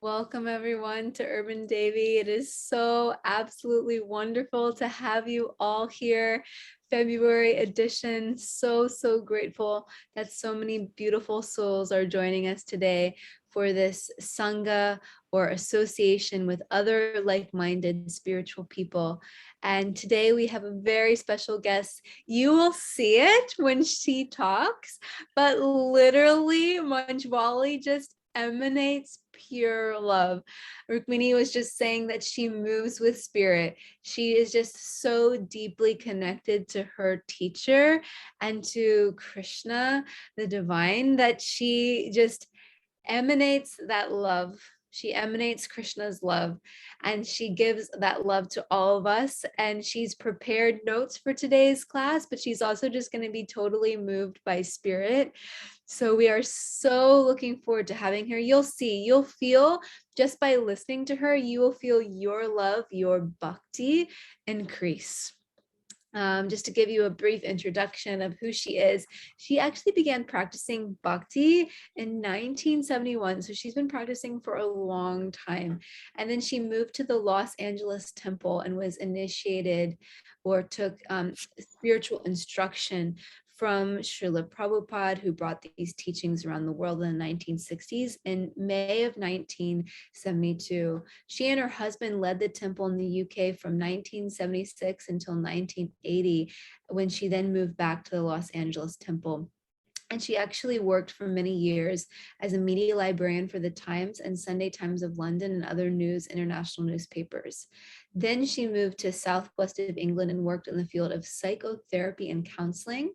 Welcome everyone to Urban Devi. It is so absolutely wonderful to have you all here. February edition. So grateful that so many beautiful souls are joining us today for this Sanga or association with other like-minded spiritual people. And today we have a very special guest. You will see it when she talks, but literally Manjuali just emanates pure love. Rukmini was just saying that she moves with spirit. She is just so deeply connected to her teacher and to Krishna, the divine, that she just emanates that love. She emanates Krishna's love, and she gives that love to all of us. And she's prepared notes for today's class, but she's also just going to be totally moved by spirit. So we are so looking forward to having her. You'll feel just by listening to her, you will feel your love, your bhakti increase. Just to give you a brief introduction of who she is, she actually began practicing bhakti in 1971. So she's been practicing for a long time. And then she moved to the Los Angeles temple and was initiated or took spiritual instruction from Srila Prabhupada, who brought these teachings around the world in the 1960s. In May of 1972, she and her husband led the temple in the UK from 1976 until 1980, when she then moved back to the Los Angeles temple. And she actually worked for many years as a media librarian for the Times and Sunday Times of London and other international newspapers. Then she moved to southwest of England and worked in the field of psychotherapy and counseling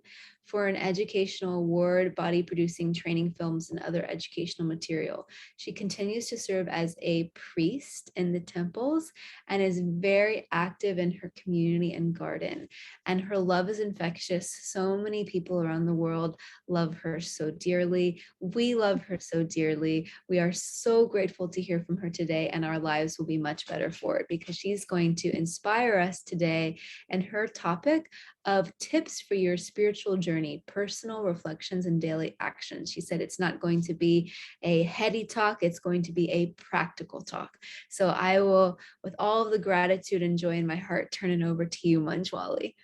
for an educational award body producing training films and other educational material. She continues to serve as a priest in the temples and is very active in her community and garden. And her love is infectious. So many people around the world love her so dearly. We love her so dearly. We are so grateful to hear from her today, and our lives will be much better for it, because she's going to inspire us today. And her topic of tips for your spiritual journey, personal reflections and daily actions. She said it's not going to be a heady talk, it's going to be a practical talk. So I will, with all of the gratitude and joy in my heart, turn it over to you, Manjuali.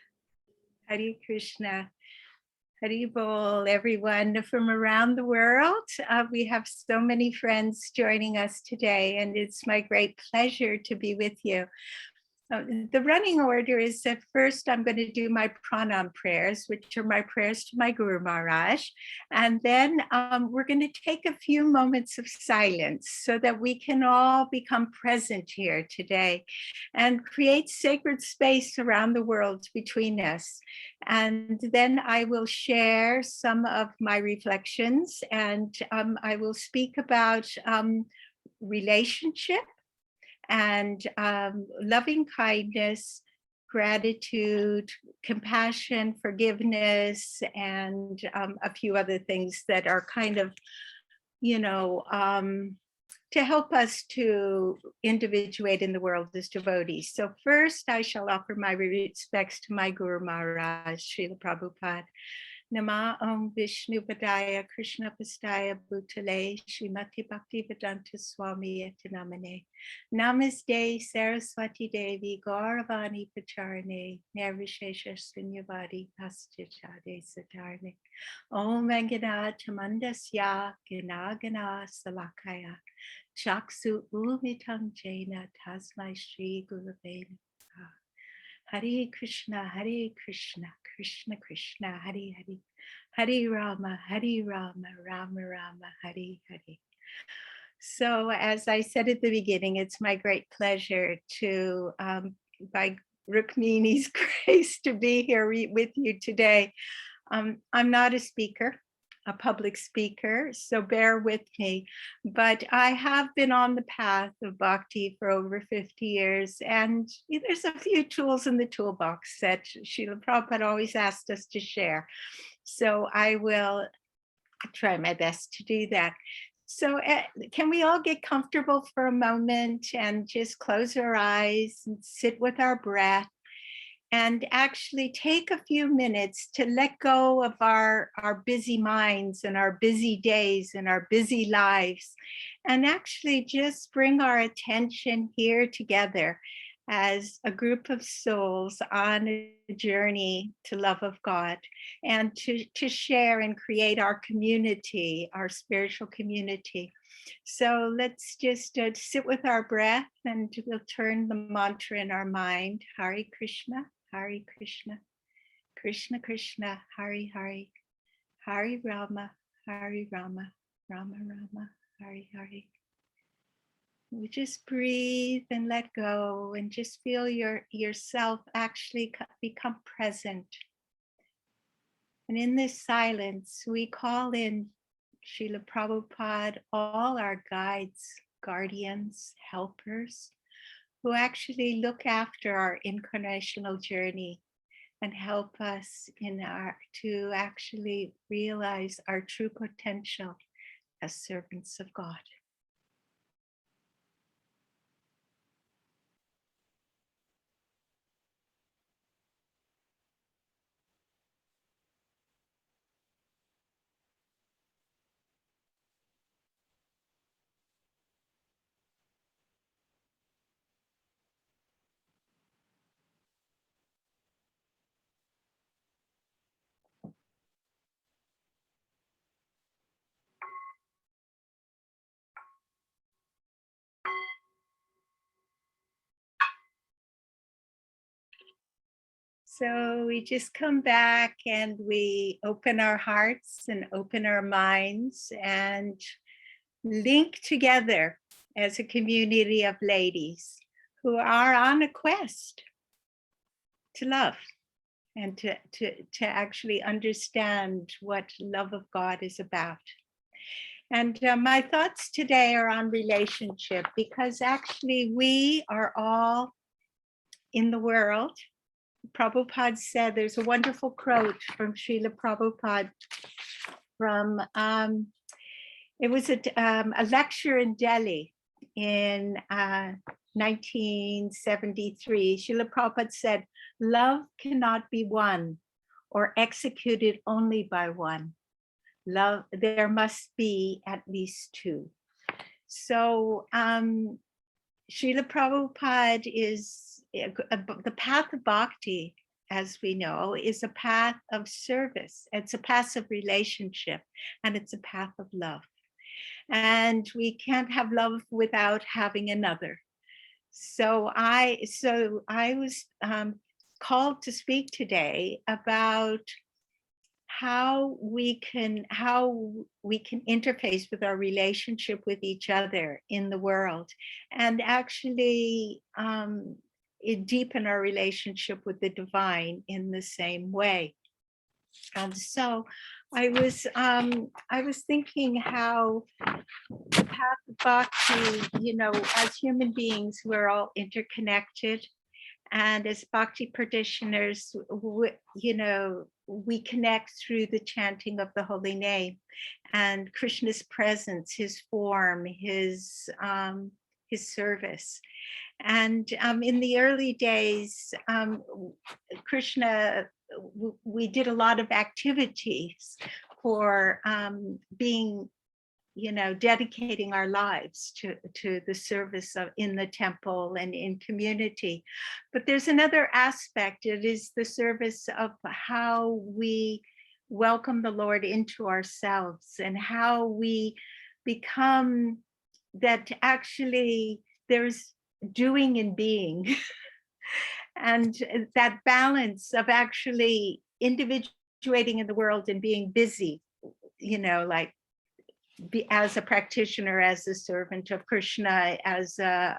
Hare Krishna. Hari Bol, everyone from around the world. We have so many friends joining us today, and it's my great pleasure to be with you. The running order is that first I'm going to do my pranam prayers, which are my prayers to my Guru Maharaj. And then we're going to take a few moments of silence so that we can all become present here today and create sacred space around the world between us. And then I will share some of my reflections, and I will speak about relationship and loving kindness, gratitude, compassion, forgiveness, and a few other things that are kind of, to help us to individuate in the world as devotees. So first, I shall offer my respects to my Guru Maharaj, Srila Prabhupada. Nama Om Vishnu Padaya Krishna Pastaya Bhutale Srimati Bhakti Vedanta Swami Etanamane Namaste Saraswati Devi Gauravani Pacharane Nirvishesha Sunyavadi Pastichade Satarne Om Vangana Tamandasya Gana Salakaya Chaksu Umitang Jaina Tasmai Shri Gurave Hare Krishna, Krishna Krishna, Hare Hare, Hare Rama, Rama Rama, Hare Hare. So as I said at the beginning, it's my great pleasure to, by Rukmini's grace, to be here with you today. I'm not a speaker, a public speaker, so bear with me. But I have been on the path of bhakti for over 50 years, and there's a few tools in the toolbox that Srila Prabhupada always asked us to share. So I will try my best to do that. So can we all get comfortable for a moment and just close our eyes and sit with our breath and actually take a few minutes to let go of our busy minds and our busy days and our busy lives, and actually just bring our attention here together as a group of souls on a journey to love of God, and to share and create our community, our spiritual community. So let's just sit with our breath, and we'll turn the mantra in our mind. Hare Krishna, Hare Krishna, Krishna Krishna, Hare Hare, Hare Rama, Hare Rama, Rama Rama, Hare Hare. We just breathe and let go, and just feel yourself actually become present. And in this silence, we call in Srila Prabhupada, all our guides, guardians, helpers, who actually look after our incarnational journey and help us to actually realize our true potential as servants of God. So we just come back and we open our hearts and open our minds and link together as a community of ladies who are on a quest to love and to actually understand what love of God is about. And my thoughts today are on relationship, because actually we are all in the world. Prabhupada said, there's a wonderful quote from Srila Prabhupada from, it was a lecture in Delhi in 1973. Srila Prabhupada said, love cannot be won or executed only by one. Love, there must be at least two. So Srila Prabhupada is, the path of bhakti, as we know, is a path of service. It's a path of relationship, and it's a path of love. And we can't have love without having another. So I was called to speak today about how we can interface with our relationship with each other in the world, and actually deepen our relationship with the divine in the same way. And so I was thinking how the path of bhakti, as human beings, we're all interconnected. And as bhakti practitioners, we connect through the chanting of the holy name and Krishna's presence, his form, his service. And in the early days, Krishna, we did a lot of activities for being, dedicating our lives to the service in the temple and in community. But there's another aspect. It is the service of how we welcome the Lord into ourselves, and how we become that actually there's doing and being. And that balance of actually individuating in the world and being busy, as a practitioner, as a servant of Krishna, as a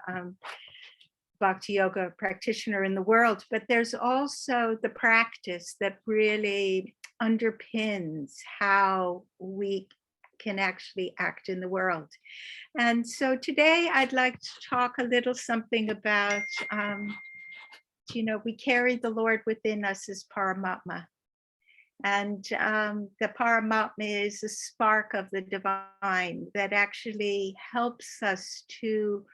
Bhakti Yoga practitioner in the world. But there's also the practice that really underpins how we can actually act in the world. And so today I'd like to talk a little something about, we carry the Lord within us as Paramatma. And the Paramatma is a spark of the divine that actually helps us to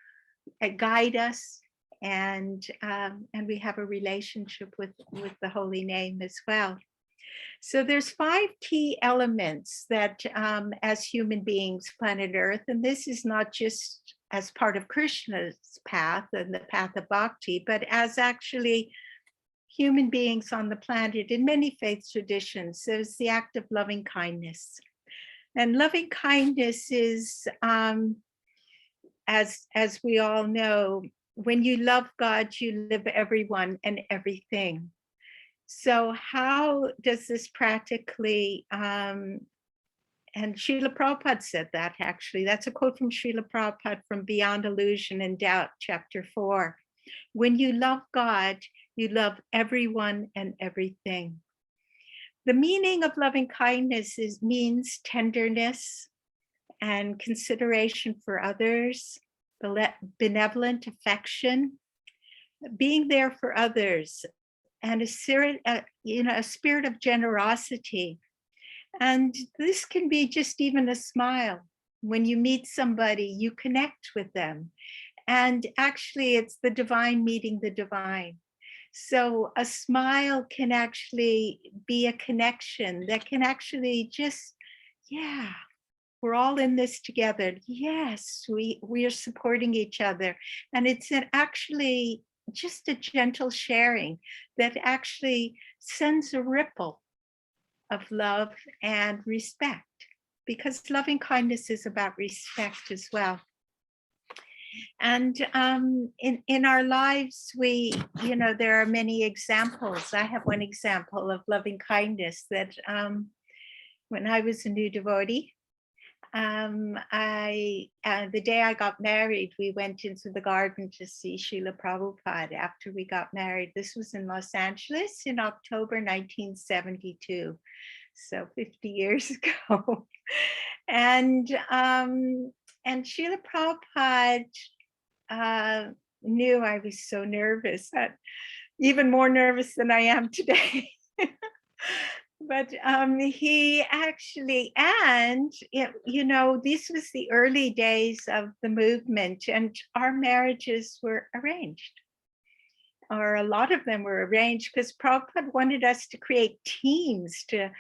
guide us and we have a relationship with the holy name as well. So there's 5 key elements that as human beings, planet Earth, and this is not just as part of Krishna's path and the path of bhakti, but as actually human beings on the planet in many faith traditions, there's the act of loving kindness. And loving kindness is, as we all know, when you love God, you love everyone and everything. So how does this practically, and Srila Prabhupada said that actually, that's a quote from Srila Prabhupada from Beyond Illusion and Doubt, chapter 4. When you love God, you love everyone and everything. The meaning of loving kindness means tenderness and consideration for others, benevolent affection, being there for others, and a spirit of generosity. And this can be just even a smile. When you meet somebody, you connect with them. And actually, it's the divine meeting the divine. So a smile can actually be a connection that can actually just, yeah, we're all in this together. Yes, we are supporting each other. And it's actually just a gentle sharing that actually sends a ripple of love and respect, because loving kindness is about respect as well. And in our lives, there are many examples. I have one example of loving kindness that when I was a new devotee, the day I got married, we went into the garden to see Srila Prabhupada after we got married. This was in Los Angeles in October 1972, so 50 years ago. And Srila Prabhupada knew I was so nervous, even more nervous than I am today. But he actually, and this was the early days of the movement, and our marriages were arranged, or a lot of them were arranged, because Prabhupada wanted us to create teams to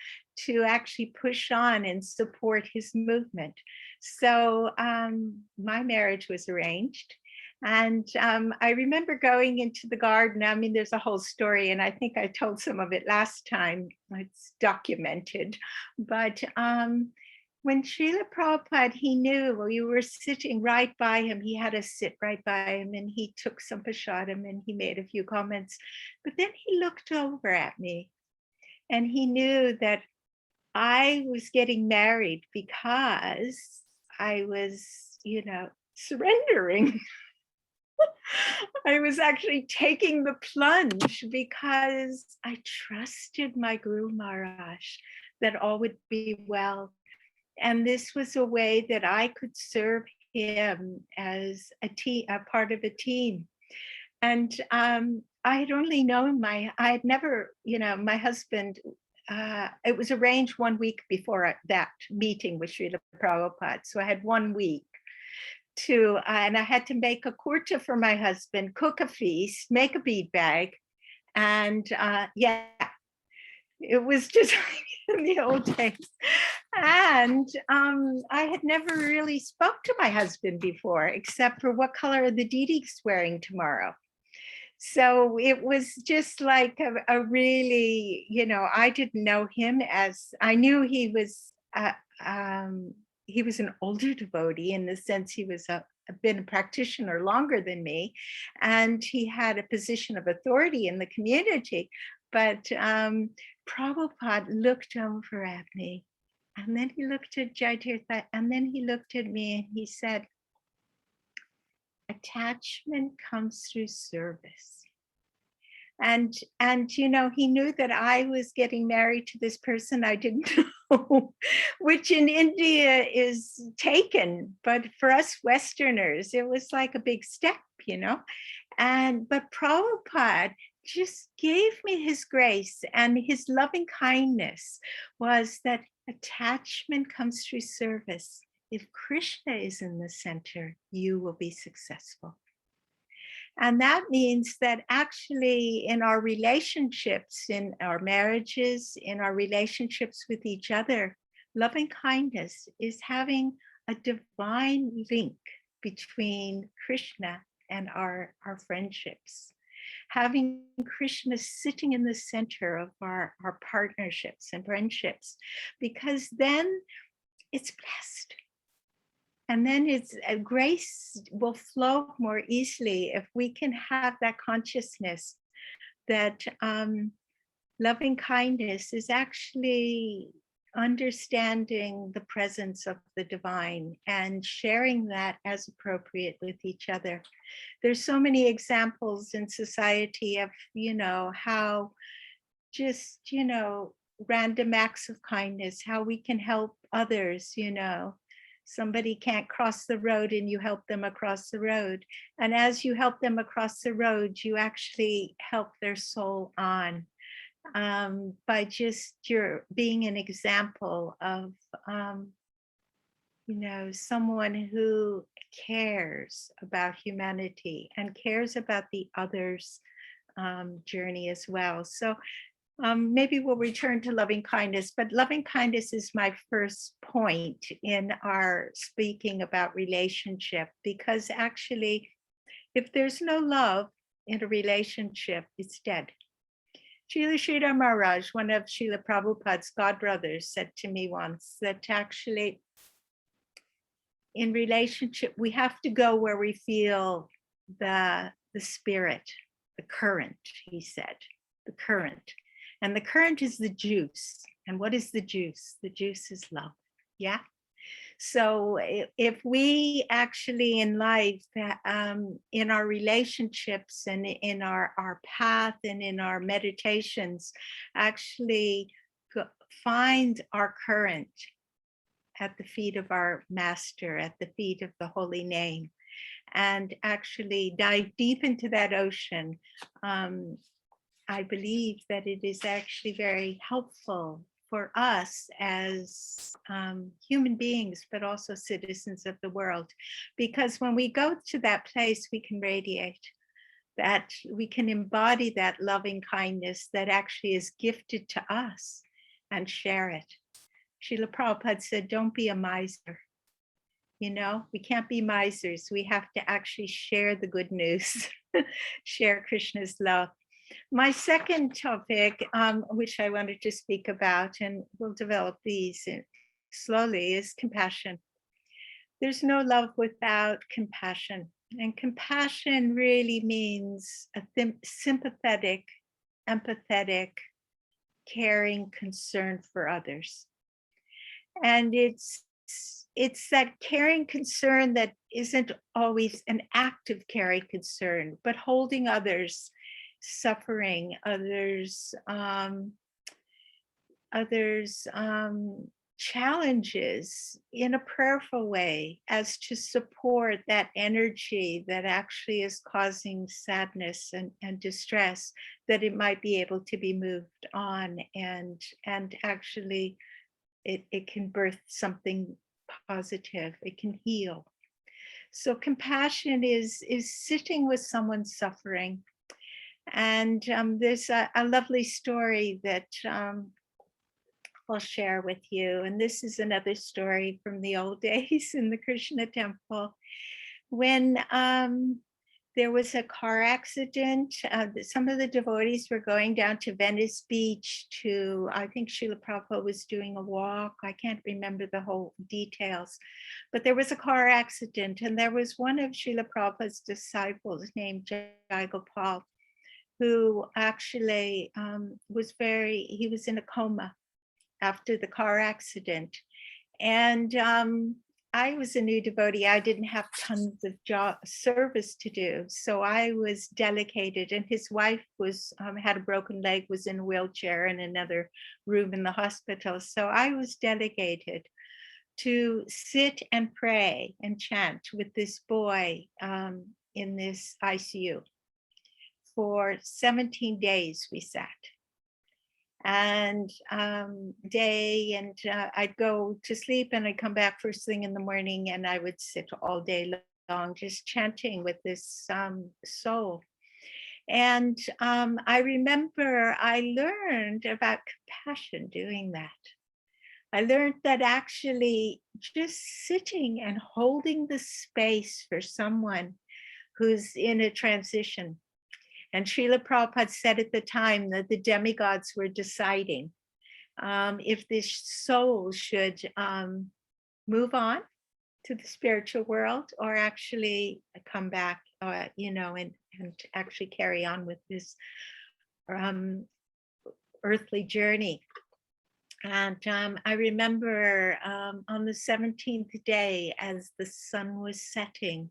actually push on and support his movement. So my marriage was arranged. And I remember going into the garden. I mean, there's a whole story, and I think I told some of it last time. It's documented. But when Srila Prabhupada, he knew we were sitting right by him. He had us sit right by him, and he took some prasadam and he made a few comments. But then he looked over at me, and he knew that I was getting married because I was, surrendering. I was actually taking the plunge because I trusted my Guru Maharaj that all would be well. And this was a way that I could serve him as a part of a team. And I had only known I had never, my husband, it was arranged 1 week before that meeting with Srila Prabhupada. So I had 1 week and I had to make a kurta for my husband, cook a feast, make a bead bag. And it was just like in the old days. And I had never really spoke to my husband before, except for what color are the Didi's wearing tomorrow. So it was just like a really, I didn't know him as, I knew he was an older devotee, in the sense he was been a practitioner longer than me, and he had a position of authority in the community. But Prabhupada looked over at me, and then he looked at Jaitirtha, and then he looked at me, and he said, attachment comes through service. And he knew that I was getting married to this person I didn't know, which in India is taken, but for us Westerners, it was like a big step, but Prabhupada just gave me his grace, and his loving kindness was that attachment comes through service. If Krishna is in the center, you will be successful. And that means that actually in our relationships, in our marriages, in our relationships with each other, loving kindness is having a divine link between Krishna and our friendships. Having Krishna sitting in the center of our partnerships and friendships, because then it's blessed. And then it's grace will flow more easily if we can have that consciousness that loving kindness is actually understanding the presence of the divine and sharing that as appropriate with each other. There's so many examples in society of, how just, random acts of kindness, how we can help others, somebody can't cross the road and you help them across the road. And as you help them across the road, you actually help their soul on by just your being an example of, someone who cares about humanity and cares about the other's journey as well. So maybe we'll return to loving kindness, but loving kindness is my first point in our speaking about relationship, because actually, if there's no love in a relationship, it's dead. Srila Sridhar Maharaj, one of Srila Prabhupada's godbrothers, said to me once that actually in relationship, we have to go where we feel the spirit, the current, he said, the current. And the current is the juice. And what is the juice? The juice is love. Yeah. So if we actually in life, in our relationships and in our path and in our meditations, actually find our current at the feet of our master, at the feet of the holy name, and actually dive deep into that ocean, I believe that it is actually very helpful for us as human beings, but also citizens of the world. Because when we go to that place, we can radiate, that we can embody that loving kindness that actually is gifted to us and share it. Srila Prabhupada said, don't be a miser. We can't be misers. We have to actually share the good news, share Krishna's love. My second topic, which I wanted to speak about, and we'll develop these slowly, is compassion. There's no love without compassion. And compassion really means a sympathetic, empathetic, caring concern for others. And it's that caring concern that isn't always an active caring concern, but holding others suffering, others challenges in a prayerful way, as to support that energy that actually is causing sadness and distress, that it might be able to be moved on, and actually it can birth something positive, it can heal. So compassion is sitting with someone suffering. And there's a lovely story that I'll share with you. And this is another story from the old days in the Krishna temple, when there was a car accident. Some of the devotees were going down to Venice Beach to, I think Srila Prabhupada was doing a walk. I can't remember the whole details, but there was a car accident, and there was one of Srila Prabhupada's disciples named Jai Gopal, who actually he was in a coma after the car accident. And I was a new devotee. I didn't have tons of service to do. So I was delegated, and his wife was had a broken leg, was in a wheelchair in another room in the hospital. So I was delegated to sit and pray and chant with this boy in this ICU. For 17 days we sat, and I'd go to sleep and I'd come back first thing in the morning, and I would sit all day long, just chanting with this soul. And I remember I learned about compassion doing that. I learned that actually just sitting and holding the space for someone who's in a transition. And Srila Prabhupada said at the time that the demigods were deciding if this soul should move on to the spiritual world or actually come back, and actually carry on with this earthly journey. And I remember on the 17th day, as the sun was setting,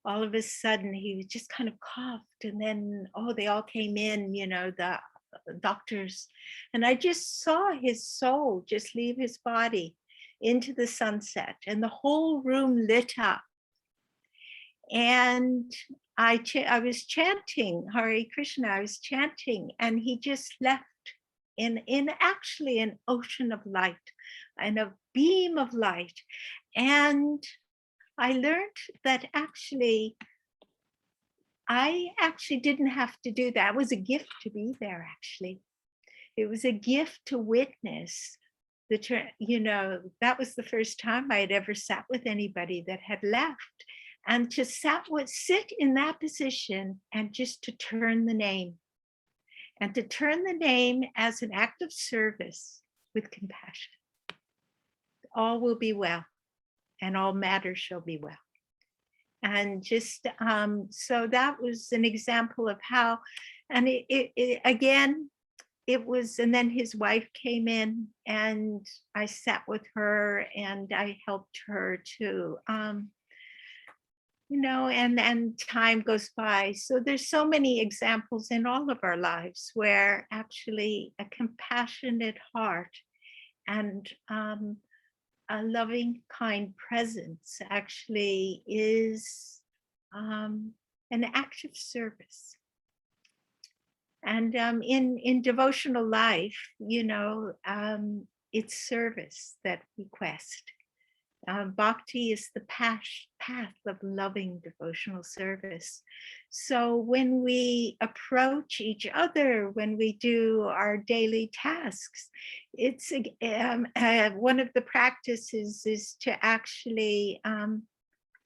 all of a sudden he just kind of coughed, and then they all came in, the doctors, and I just saw his soul just leave his body into the sunset, and the whole room lit up. And I was chanting Hare Krishna, I was chanting, and he just left in actually an ocean of light and a beam of light. And I learned that I actually didn't have to do that. It was a gift to be there, actually. It was a gift to witness that was the first time I had ever sat with anybody that had left. And to sit in that position and just to turn the name. And to turn the name as an act of service with compassion. All will be well, and all matters shall be well. And just so that was an example of how, and it was, and then his wife came in, and I sat with her, and I helped her to, and time goes by. So there's so many examples in all of our lives where actually a compassionate heart and a loving, kind presence actually is an act of service. And in devotional life, it's service that we quest. Bhakti is the path of loving devotional service. So when we approach each other, when we do our daily tasks, it's one of the practices is to actually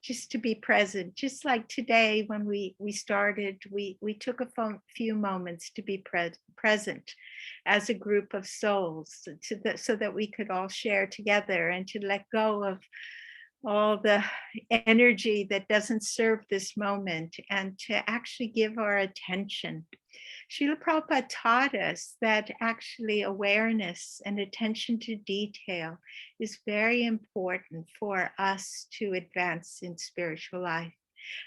just to be present. Just like today when we started, we took a few moments to be present as a group of souls so that we could all share together and to let go of all the energy that doesn't serve this moment and to actually give our attention. Srila Prabhupada taught us that actually awareness and attention to detail is very important for us to advance in spiritual life.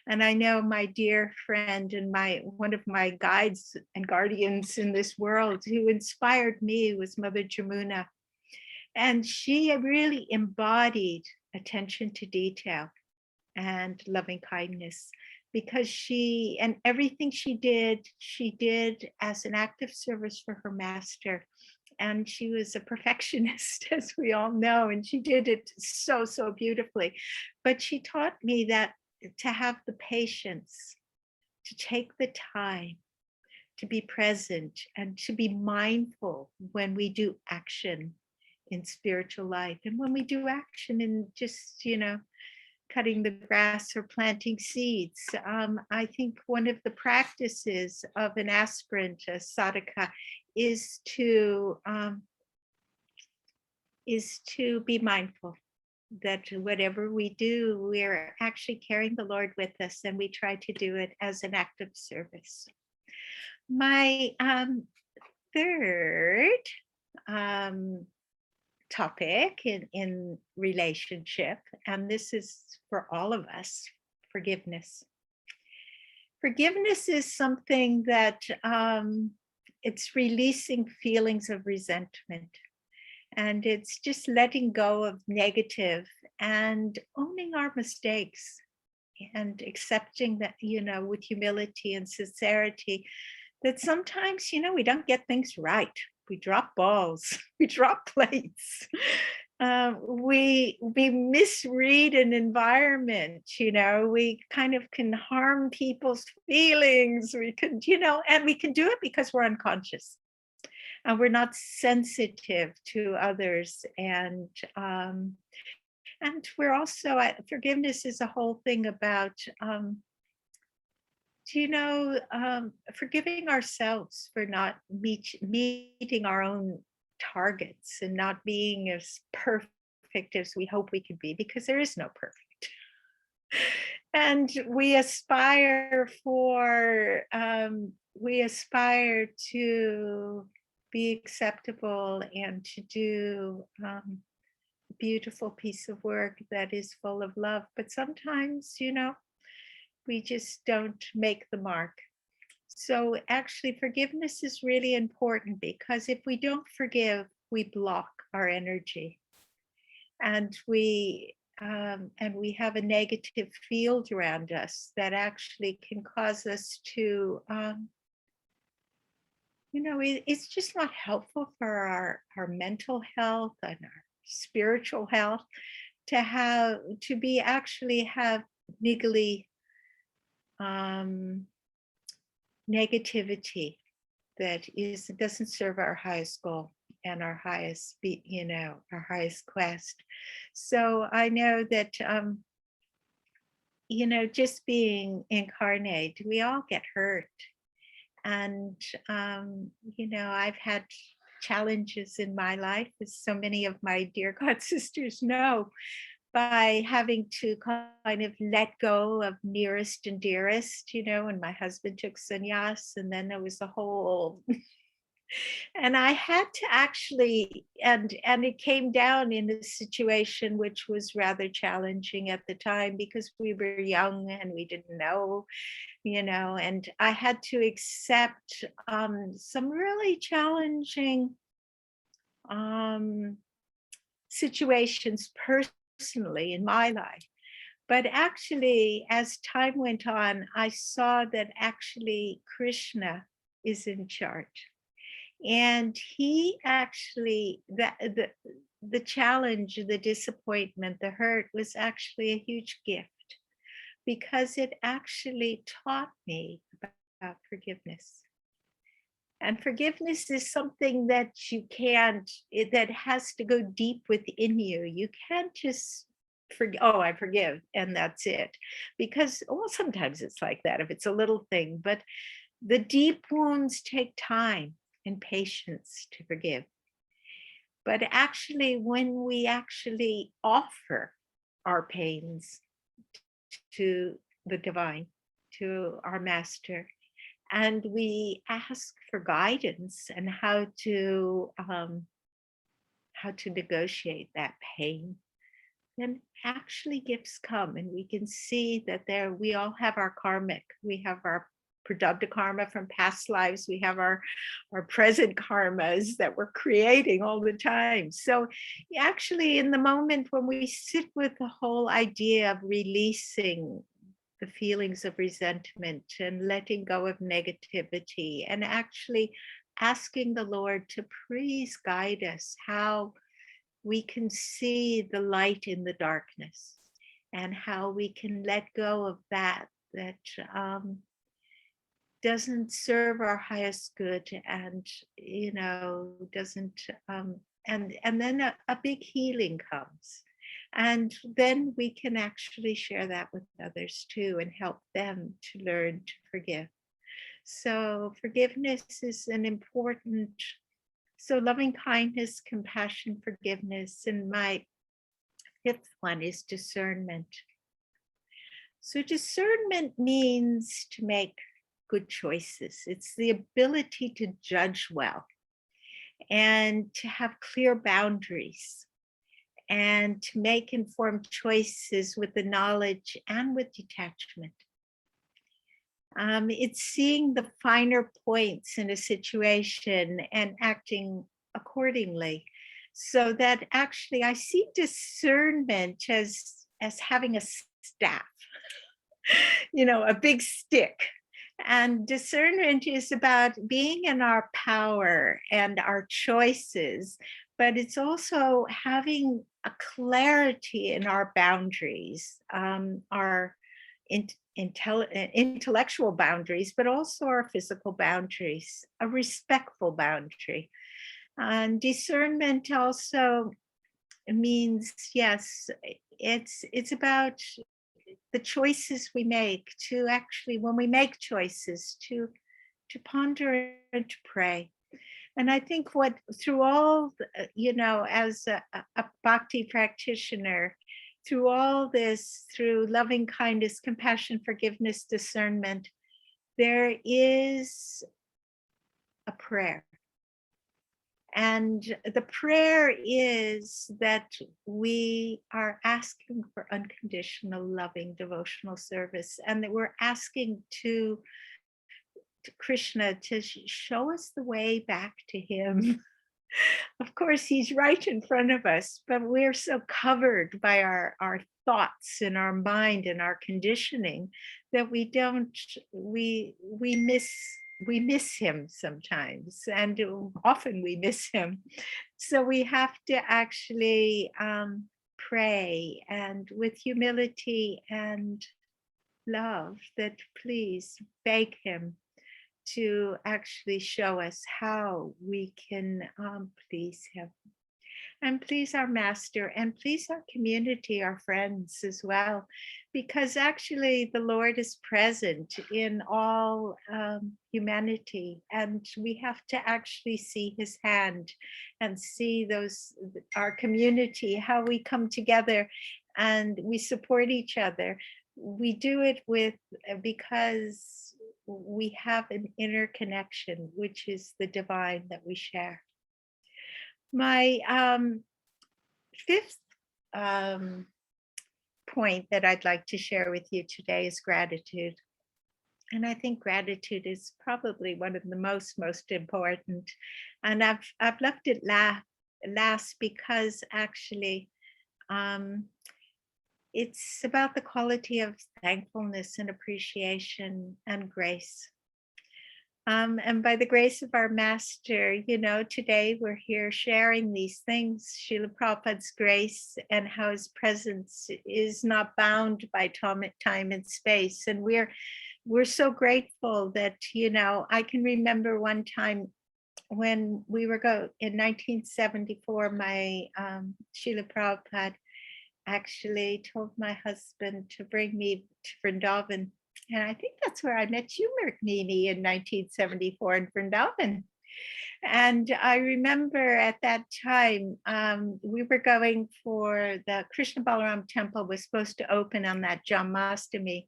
And I know my dear friend and one of my guides and guardians in this world who inspired me was Mother Jamuna. And she really embodied attention to detail and loving kindness, because everything she did as an act of service for her master. And she was a perfectionist, as we all know, and she did it so, so beautifully. But she taught me that to have the patience, to take the time, to be present, and to be mindful when we do action in spiritual life. And when we do action in just, cutting the grass or planting seeds. I think one of the practices of an aspirant, a sadhaka, is to be mindful that whatever we do, we're actually carrying the Lord with us, and we try to do it as an act of service. My third topic in relationship, and this is for all of us, forgiveness. Forgiveness is something that it's releasing feelings of resentment, and it's just letting go of negative and owning our mistakes and accepting that, with humility and sincerity, that sometimes, we don't get things right. We drop balls, we drop plates. we misread an environment, we kind of can harm people's feelings. We can, and we can do it because we're unconscious and we're not sensitive to others. And we're also, forgiveness is a whole thing about, forgiving ourselves for not meeting our own targets and not being as perfect as we hope we could be, because there is no perfect. And we aspire to be acceptable and to do a beautiful piece of work that is full of love. But sometimes, we just don't make the mark. So actually, forgiveness is really important, because if we don't forgive, we block our energy, and we have a negative field around us that actually can cause us to, it's just not helpful for our mental health and our spiritual health to have niggly negativity that doesn't serve our highest goal and our highest quest. So I know that just being incarnate, we all get hurt. And I've had challenges in my life, as so many of my dear God sisters know, by having to kind of let go of nearest and dearest, when my husband took sannyas, and then there was a whole and I had to actually, and it came down in a situation which was rather challenging at the time, because we were young and we didn't know, and I had to accept some really challenging situations personally in my life. But actually, as time went on, I saw that actually Krishna is in charge. And he actually, the challenge, the disappointment, the hurt was actually a huge gift, because it actually taught me about forgiveness. And forgiveness is something that that has to go deep within you. You can't just I forgive, and that's it. Because, well, sometimes it's like that if it's a little thing, but the deep wounds take time and patience to forgive. But actually, when we actually offer our pains to the divine, to our master, and we ask for guidance and how to negotiate that pain, then actually gifts come, and we can see that we all have our karmic, we have our prarabdha karma from past lives, we have our present karmas that we're creating all the time. So actually, in the moment when we sit with the whole idea of releasing the feelings of resentment and letting go of negativity, and actually asking the Lord to please guide us how we can see the light in the darkness, and how we can let go of that doesn't serve our highest good, and doesn't and then a big healing comes, and then we can actually share that with others too, and help them to learn to forgive. So forgiveness is an important, so loving kindness, compassion, forgiveness. And my fifth one is discernment. So discernment means to make good choices. It's the ability to judge well and to have clear boundaries and to make informed choices with the knowledge and with detachment. It's seeing the finer points in a situation and acting accordingly. So that actually I see discernment as having a staff, a big stick. And discernment is about being in our power and our choices, but it's also having a clarity in our boundaries, our intellectual boundaries, but also our physical boundaries, a respectful boundary. And discernment also means, yes, it's about the choices we make, to actually, when we make choices, to ponder and to pray. And I think what, through all, as a bhakti practitioner, through all this, through loving kindness, compassion, forgiveness, discernment, there is a prayer. And the prayer is that we are asking for unconditional, loving, devotional service, and that we're asking to Krishna to show us the way back to him. Of course, he's right in front of us, but we're so covered by our thoughts and our mind and our conditioning that we miss him sometimes, and often we miss him. So we have to actually pray, and with humility and love, that please beg him to actually show us how we can please him, and please our master, and please our community, our friends as well, because actually the Lord is present in all humanity, and we have to actually see his hand and see our community, how we come together and we support each other. We do it because we have an inner connection, which is the divine that we share. My fifth point that I'd like to share with you today is gratitude. And I think gratitude is probably one of the most important. And I've left it last because actually it's about the quality of thankfulness and appreciation and grace. And by the grace of our master, today we're here sharing these things, Srila Prabhupada's grace, and how his presence is not bound by time and space. And we're so grateful that, I can remember one time when we were in 1974, my Srila Prabhupada actually told my husband to bring me to Vrindavan. And I think that's where I met you, Nini, in 1974 in Vrindavan. And I remember at that time, we were going for the Krishna Balaram temple was supposed to open on that Janmashtami.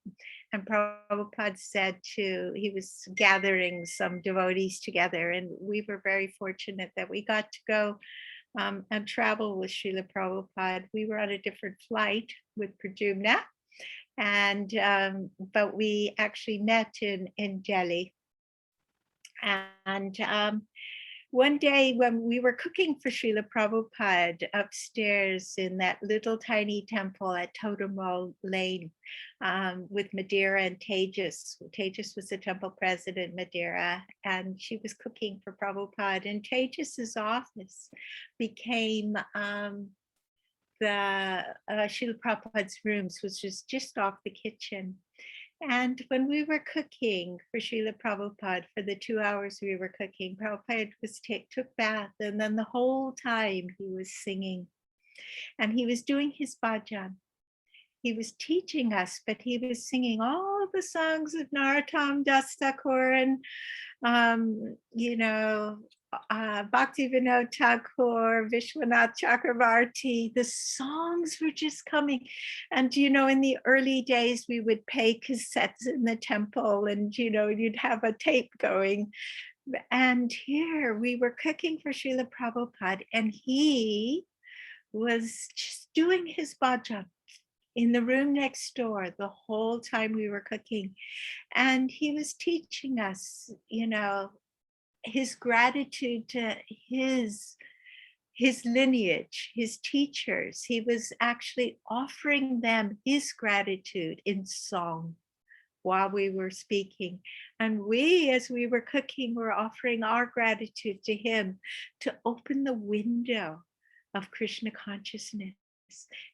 And Prabhupada said he was gathering some devotees together. And we were very fortunate that we got to go and travel with Srila Prabhupada. We were on a different flight with Pradyumna. And but we actually met in Delhi. And one day when we were cooking for Srila Prabhupada upstairs in that little tiny temple at Totemal Lane with Madeira and Tejas. Tejas was the temple president, Madeira, and she was cooking for Prabhupada. And Tejas's office became the Srila Prabhupada's rooms, which was just off the kitchen. And when we were cooking for Srila Prabhupada, for the 2 hours we were cooking, Prabhupada took bath, and then the whole time he was singing. And he was doing his bhajan. He was teaching us, but he was singing all the songs of Narottam Das Thakur and, Bhakti Vinod Thakur, Vishwanath Chakravarti. The songs were just coming. And, in the early days, we would play cassettes in the temple and, you'd have a tape going. And here we were cooking for Srila Prabhupada, and he was just doing his bhajan in the room next door the whole time we were cooking. And he was teaching us, his gratitude to his lineage, his teachers. He was actually offering them his gratitude in song. while we were speaking. And we, as we were cooking, were offering our gratitude to him to open the window of Krishna consciousness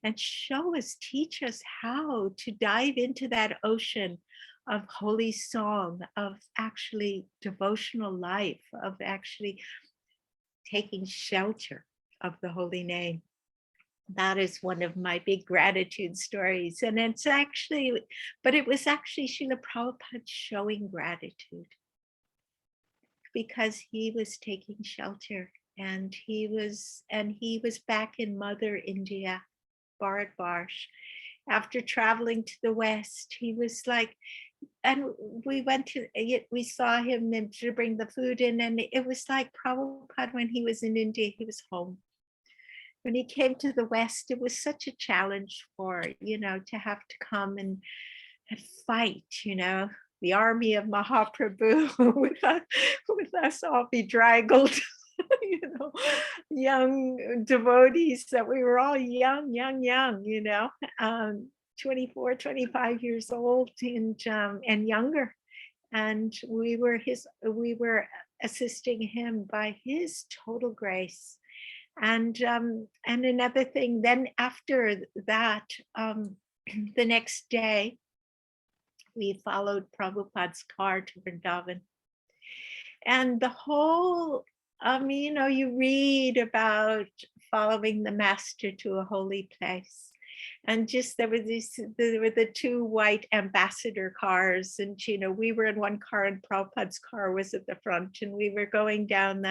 and show us, teach us how to dive into that ocean of holy song, of actually devotional life, of actually taking shelter of the holy name. That is one of my big gratitude stories. And it's actually, but it was actually Srila Prabhupada showing gratitude because he was taking shelter, and he was back in Mother India, Bharatvarsh. After traveling to the West, he was like, and we saw him to bring the food in, and it was like Prabhupada, when he was in India, he was home. When he came to the West, it was such a challenge for, to have to come and fight, the army of Mahaprabhu with us all bedraggled, young devotees, that we were all young, 24, 25 years old, and younger. And we were assisting him by his total grace. And another thing, then after that, the next day, we followed Prabhupada's car to Vrindavan. And the whole, you read about following the master to a holy place. And just there were the two white ambassador cars, and we were in one car, and Prabhupada's car was at the front, and we were going down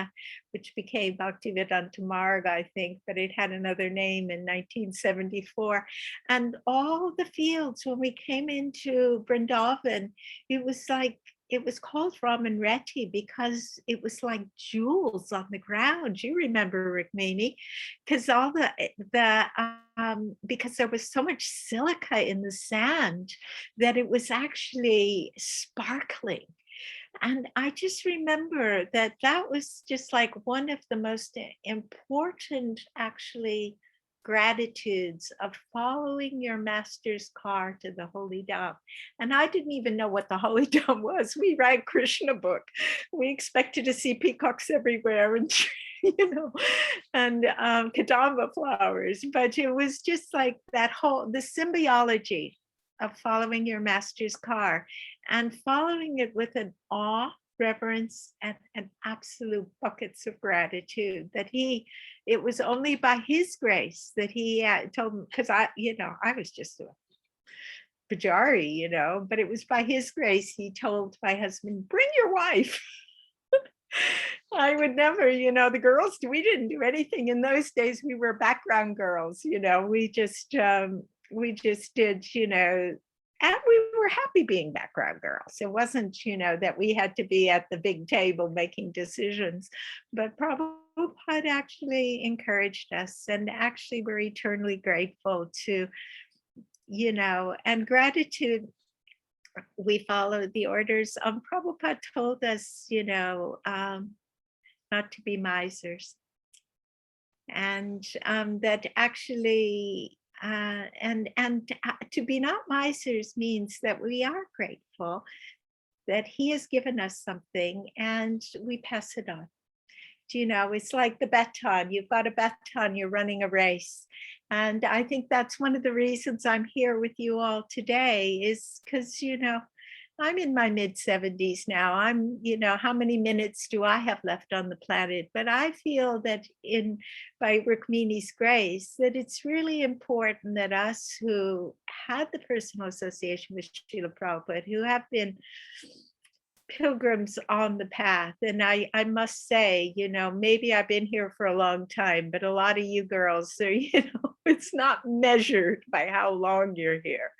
which became Bhaktivedanta Marg, I think, but it had another name in 1974. And all the fields, when we came into Vrindavan, it was called Raman Reti because it was like jewels on the ground. You remember, Rukmini, because all because there was so much silica in the sand that it was actually sparkling. And I just remember that was just like one of the most important, actually, gratitudes of following your master's car to the Holy Dham. And I didn't even know what the Holy Dham was. We read Krishna book. We expected to see peacocks everywhere and and kadamba flowers. But it was just like the symbiology of following your master's car and following it with an awe, reverence, and absolute buckets of gratitude that it was only by his grace that he told me, because I was just a Pujari, but it was by his grace he told my husband, bring your wife. I would never, the girls, we didn't do anything in those days. We were background girls, we just did, and we were happy being background girls. It wasn't, that we had to be at the big table making decisions, but Prabhupada actually encouraged us, and actually we're eternally grateful to, and gratitude. We followed the orders. Prabhupada told us, not to be misers, and that actually, to be not misers means that we are grateful that he has given us something and we pass it on. It's like the baton. You've got a baton, you're running a race. And I think that's one of the reasons I'm here with you all today, is because, I'm in my mid 70s now. I'm, how many minutes do I have left on the planet? But I feel that by Rukmini's grace, that it's really important that us who had the personal association with Srila Prabhupada, who have been pilgrims on the path. And I must say, maybe I've been here for a long time, but a lot of you girls are, it's not measured by how long you're here.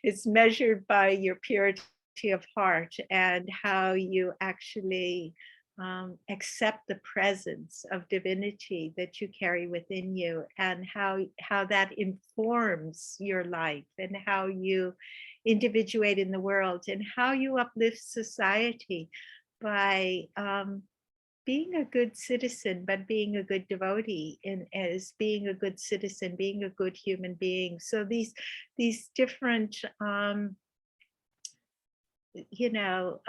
It's measured by your purity of heart and how you actually accept the presence of divinity that you carry within you, and how that informs your life, and how you individuate in the world, and how you uplift society by being a good citizen, but being a good devotee, and as being a good citizen, being a good human being. So these different you know,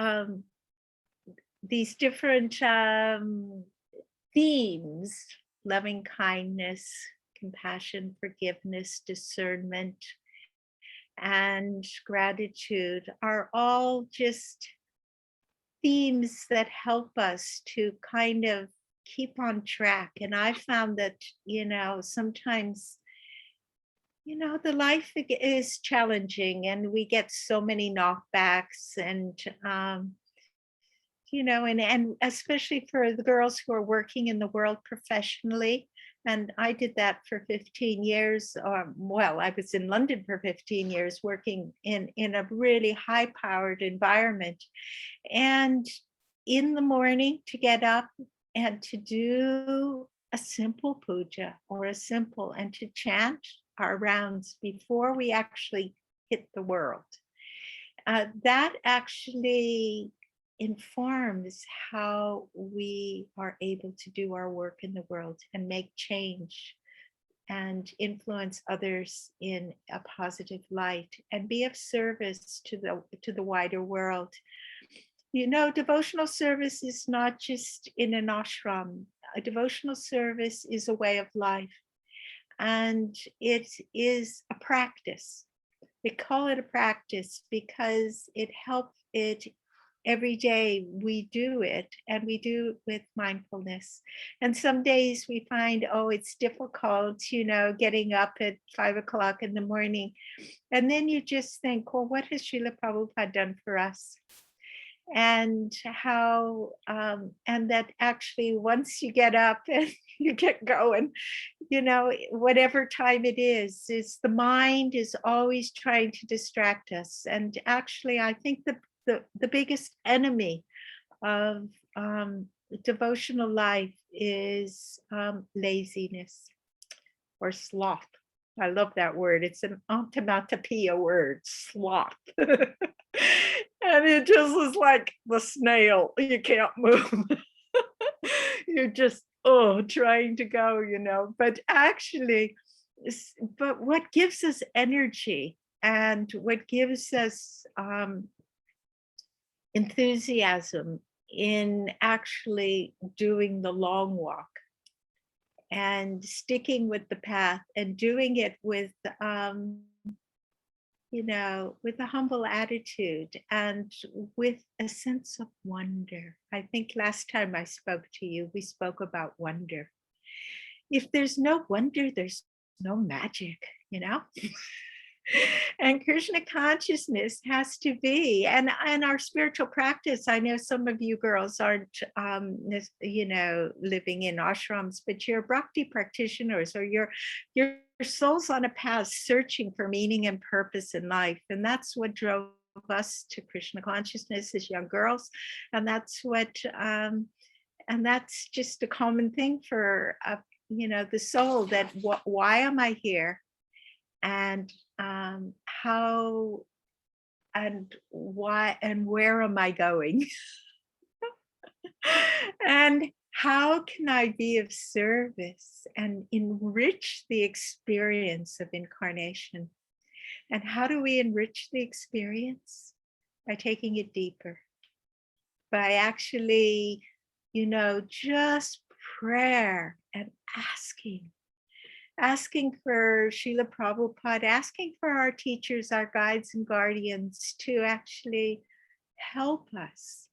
these different themes: loving kindness, compassion, forgiveness, discernment, and gratitude are all just themes that help us to kind of keep on track. And I found that, sometimes, the life is challenging and we get so many knockbacks, and and especially for the girls who are working in the world professionally. And I did that for 15 years. Well, I was in London for 15 years working in a really high powered environment. And in the morning, to get up and to do a simple puja or a simple, and to chant our rounds before we actually hit the world. That actually informs how we are able to do our work in the world and make change and influence others in a positive light and be of service to the wider world. Devotional service is not just in an ashram. A devotional service is a way of life, and it is a practice. They call it a practice because it every day we do it, and we do it with mindfulness. And some days we find, oh, it's difficult, getting up at 5 o'clock in the morning. And then you just think, well, what has Srila Prabhupada done for us? And how, and that actually once you get up and you get going, whatever time it is the mind is always trying to distract us. And actually, I think the biggest enemy of devotional life is laziness or sloth. I love that word. It's an onomatopoeia word, sloth. And it just is like the snail. You can't move. You're just, trying to go, But actually, but what gives us energy and what gives us enthusiasm in actually doing the long walk and sticking with the path and doing it with with a humble attitude and with a sense of wonder. I think last time I spoke to you, we spoke about wonder. If there's no wonder, there's no magic, And Krishna consciousness has to be, and our spiritual practice. I know some of you girls aren't, living in ashrams, but you're Bhakti practitioners, or your soul's on a path searching for meaning and purpose in life, and that's what drove us to Krishna consciousness as young girls, and that's and that's just a common thing for the soul. That why am I here? And how and why and where am I going? And how can I be of service and enrich the experience of incarnation? And how do we enrich the experience? By taking it deeper, by actually, just prayer and asking for Srila Prabhupada, asking for our teachers, our guides and guardians to actually help us,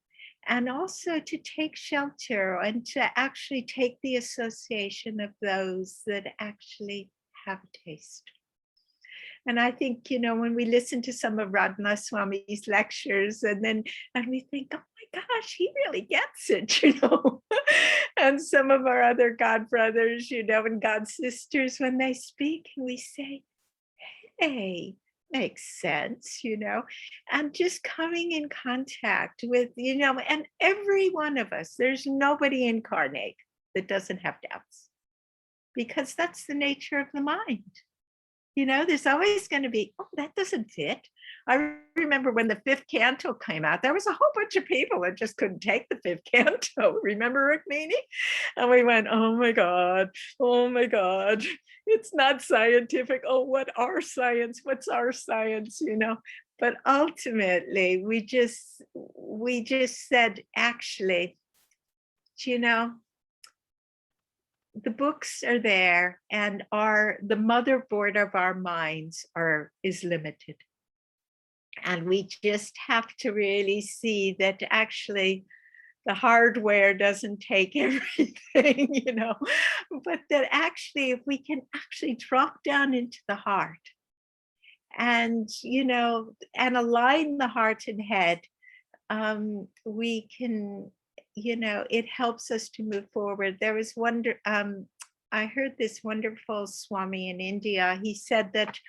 and also to take shelter and to actually take the association of those that actually have a taste. And I think, when we listen to some of Radhanath Swami's lectures, and we think, oh my gosh, he really gets it, And some of our other God brothers, and God sisters, when they speak, and we say, hey, makes sense, and just coming in contact with, and every one of us, there's nobody incarnate that doesn't have doubts, because that's the nature of the mind. There's always going to be, oh, that doesn't fit. I remember when the fifth canto came out, there was a whole bunch of people that just couldn't take the fifth canto. Remember, Rukmini? And we went, oh my God, it's not scientific. Oh, what's our science? But ultimately, we just said, actually, you know, the books are there, and the motherboard of our minds is limited. And we just have to really see that actually the hardware doesn't take everything, but that actually, if we can actually drop down into the heart and, and align the heart and head, we can, it helps us to move forward. I heard this wonderful Swami in India. He said that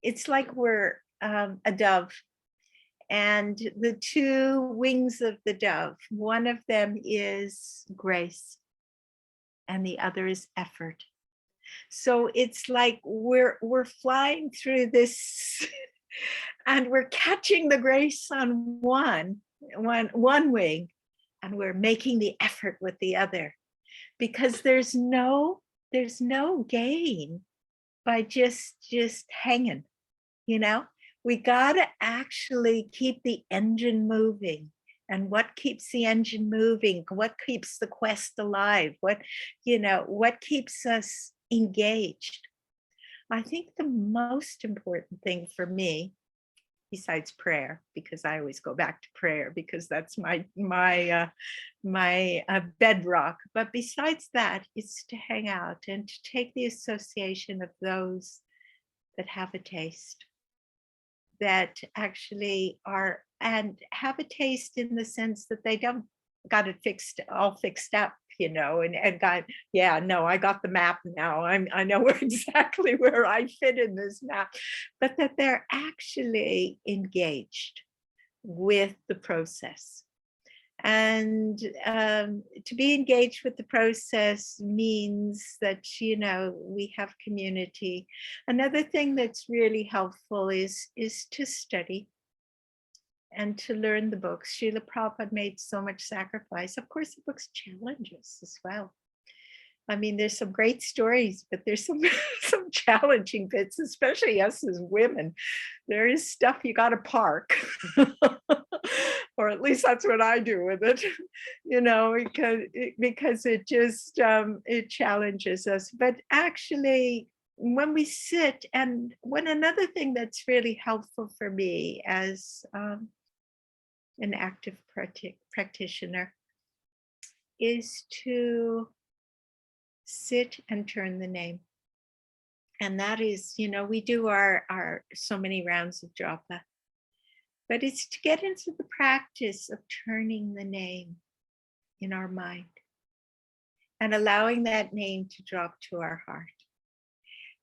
it's like we're a dove, and the two wings of the dove, one of them is grace and the other is effort. So it's like we're flying through this and we're catching the grace on one wing, and we're making the effort with the other, because there's no gain by just hanging. We got to actually keep the engine moving. And what keeps the engine moving? What keeps the quest alive? What keeps us engaged? I think the most important thing for me, besides prayer, because I always go back to prayer because that's my bedrock. But besides that, it's to hang out and to take the association of those that have a taste, that actually are, and have a taste in the sense that they don't got it all fixed up, and got, yeah, no, I got the map now. I know exactly where I fit in this map, but that they're actually engaged with the process. And to be engaged with the process means that, we have community. Another thing that's really helpful is to study and to learn the books. Srila Prabhupada made so much sacrifice. Of course, the books challenge us as well. I mean, there's some great stories, but there's some challenging bits, especially us as women. There is stuff you got to park, or at least that's what I do with it, because it just it challenges us. But actually, when we sit, and another thing that's really helpful for me as an active practitioner is to sit and turn the name. And that is, we do our so many rounds of japa, but it's to get into the practice of turning the name in our mind and allowing that name to drop to our heart.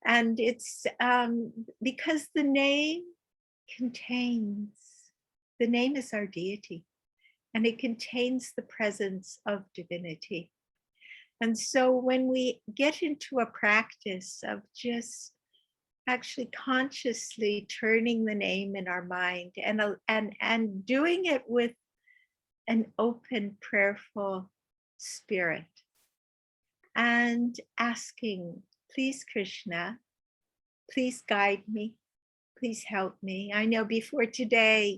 And it's because the name is our deity, and it contains the presence of divinity. And so when we get into a practice of just actually consciously turning the name in our mind, and doing it with an open, prayerful spirit, and asking, please, Krishna, please guide me, please help me. I know before today,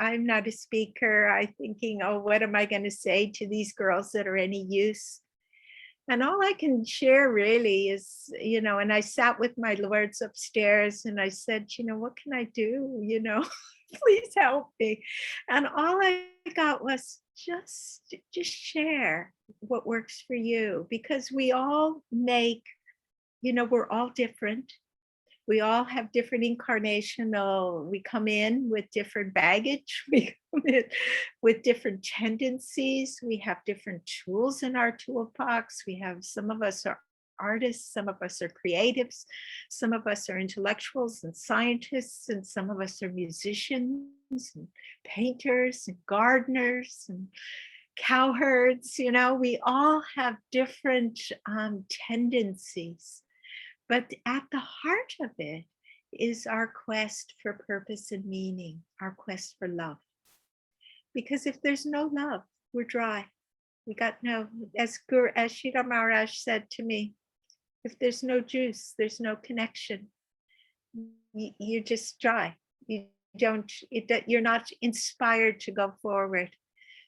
I'm not a speaker. I'm thinking, oh, what am I going to say to these girls that are any use? And all I can share really is, and I sat with my lords upstairs and I said, what can I do? Please help me. And all I got was just share what works for you, because we all we're all different. We all have different we come in with different baggage, we come in with different tendencies, we have different tools in our toolbox. Some of us are artists, some of us are creatives, some of us are intellectuals and scientists, and some of us are musicians and painters and gardeners and cowherds. We all have different tendencies. But at the heart of it is our quest for purpose and meaning, our quest for love. Because if there's no love, we're dry. We got no, as Sridhar Maharaj said to me, if there's no juice, there's no connection. You're just dry. You you're not inspired to go forward.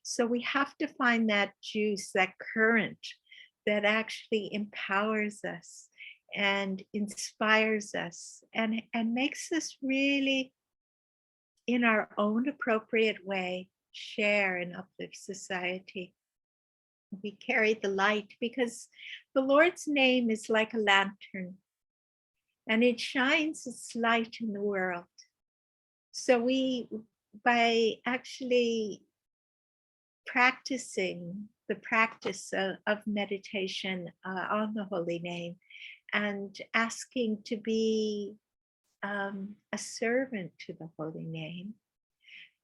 So we have to find that juice, that current that actually empowers us and inspires us and makes us really, in our own appropriate way, share and uplift society. We carry the light because the Lord's name is like a lantern and it shines its light in the world. So we, by actually practicing the practice of meditation on the holy name and asking to be a servant to the holy name,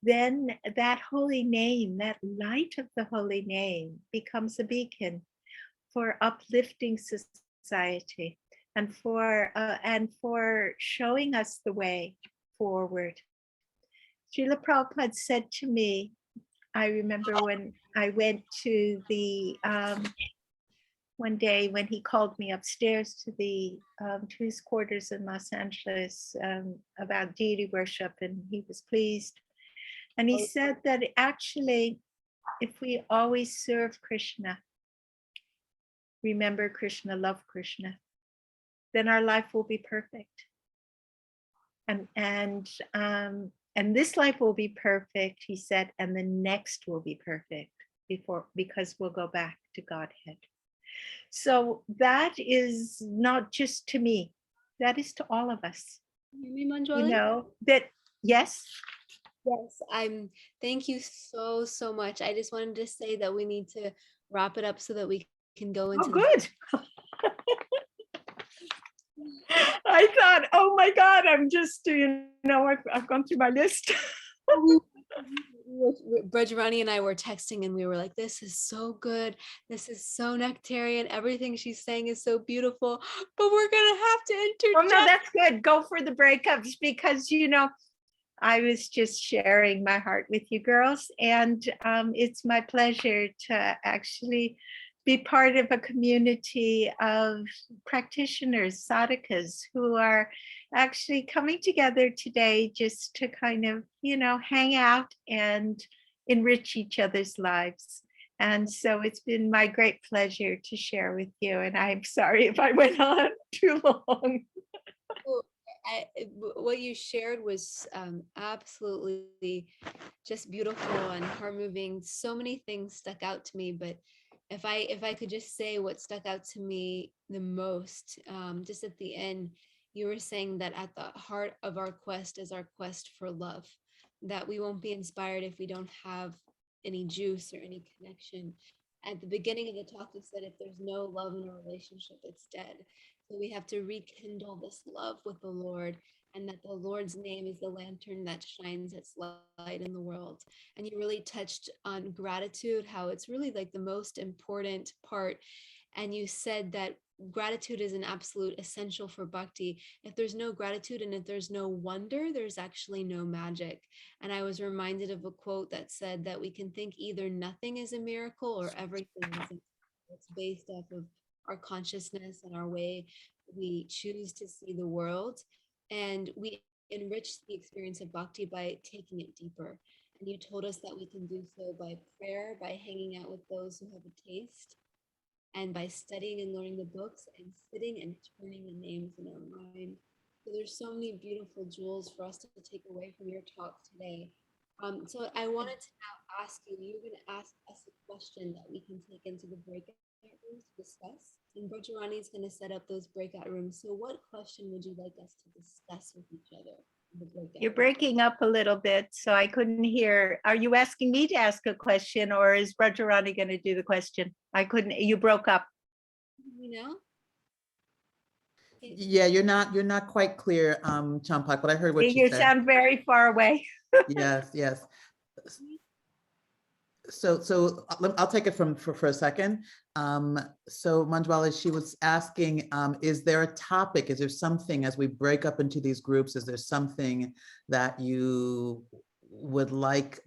then that holy name, that light of the holy name becomes a beacon for uplifting society and for showing us the way forward. Srila Prabhupada said to me, I remember when I went to the one day when he called me upstairs to his quarters in Los Angeles about deity worship, and he was pleased. And he said that actually, if we always serve Krishna, remember Krishna, love Krishna, then our life will be perfect. And this life will be perfect, he said, and the next will be perfect because we'll go back to Godhead. So that is not just to me, that is to all of us. You mean Manjuali? You know, that, yes. Yes, thank you so much. I just wanted to say that we need to wrap it up so that we can go into good. I thought, oh my God, I'm just, I've gone through my list. Brajrani and I were texting and we were like, this is so good. This is so nectarian. Everything she's saying is so beautiful, but we're going to have to interject. Oh no, that's good. Go for the breakups because, I was just sharing my heart with you girls, and it's my pleasure to actually be part of a community of practitioners, sadhakas, who are actually coming together today just to kind of, hang out and enrich each other's lives. And so it's been my great pleasure to share with you. And I'm sorry if I went on too long. What you shared was absolutely just beautiful and heart moving. So many things stuck out to me, but if I could just say what stuck out to me the most, just at the end, you were saying that at the heart of our quest is our quest for love, that we won't be inspired if we don't have any juice or any connection. At the beginning of the talk, you said if there's no love in a relationship, it's dead. So we have to rekindle this love with the Lord, and that the Lord's name is the lantern that shines its light in the world. And you really touched on gratitude, how it's really like the most important part. And you said that gratitude is an absolute essential for bhakti. If there's no gratitude and if there's no wonder, there's actually no magic. And I was reminded of a quote that said that we can think either nothing is a miracle or everything is. It's based off of our consciousness and our way we choose to see the world. And we enrich the experience of bhakti by taking it deeper. And you told us that we can do so by prayer, by hanging out with those who have a taste, and by studying and learning the books and sitting and turning the names in our mind. So there's so many beautiful jewels for us to take away from your talk today. So I wanted to now ask you, you're going to ask us a question that we can take into the breakout rooms to discuss. And Brajrani is going to set up those breakout rooms. So what question would you like us to discuss with each other? You're breaking up a little bit, so I couldn't hear. Are you asking me to ask a question, or is Brajrani going to do the question? I couldn't, you broke up. Yeah, you're not quite clear, Champak, but I heard what you said. You sound very far away. Yes. So I'll take it for a second. So Manjuali, she was asking, is there a topic? Is there something, as we break up into these groups, is there something that you would like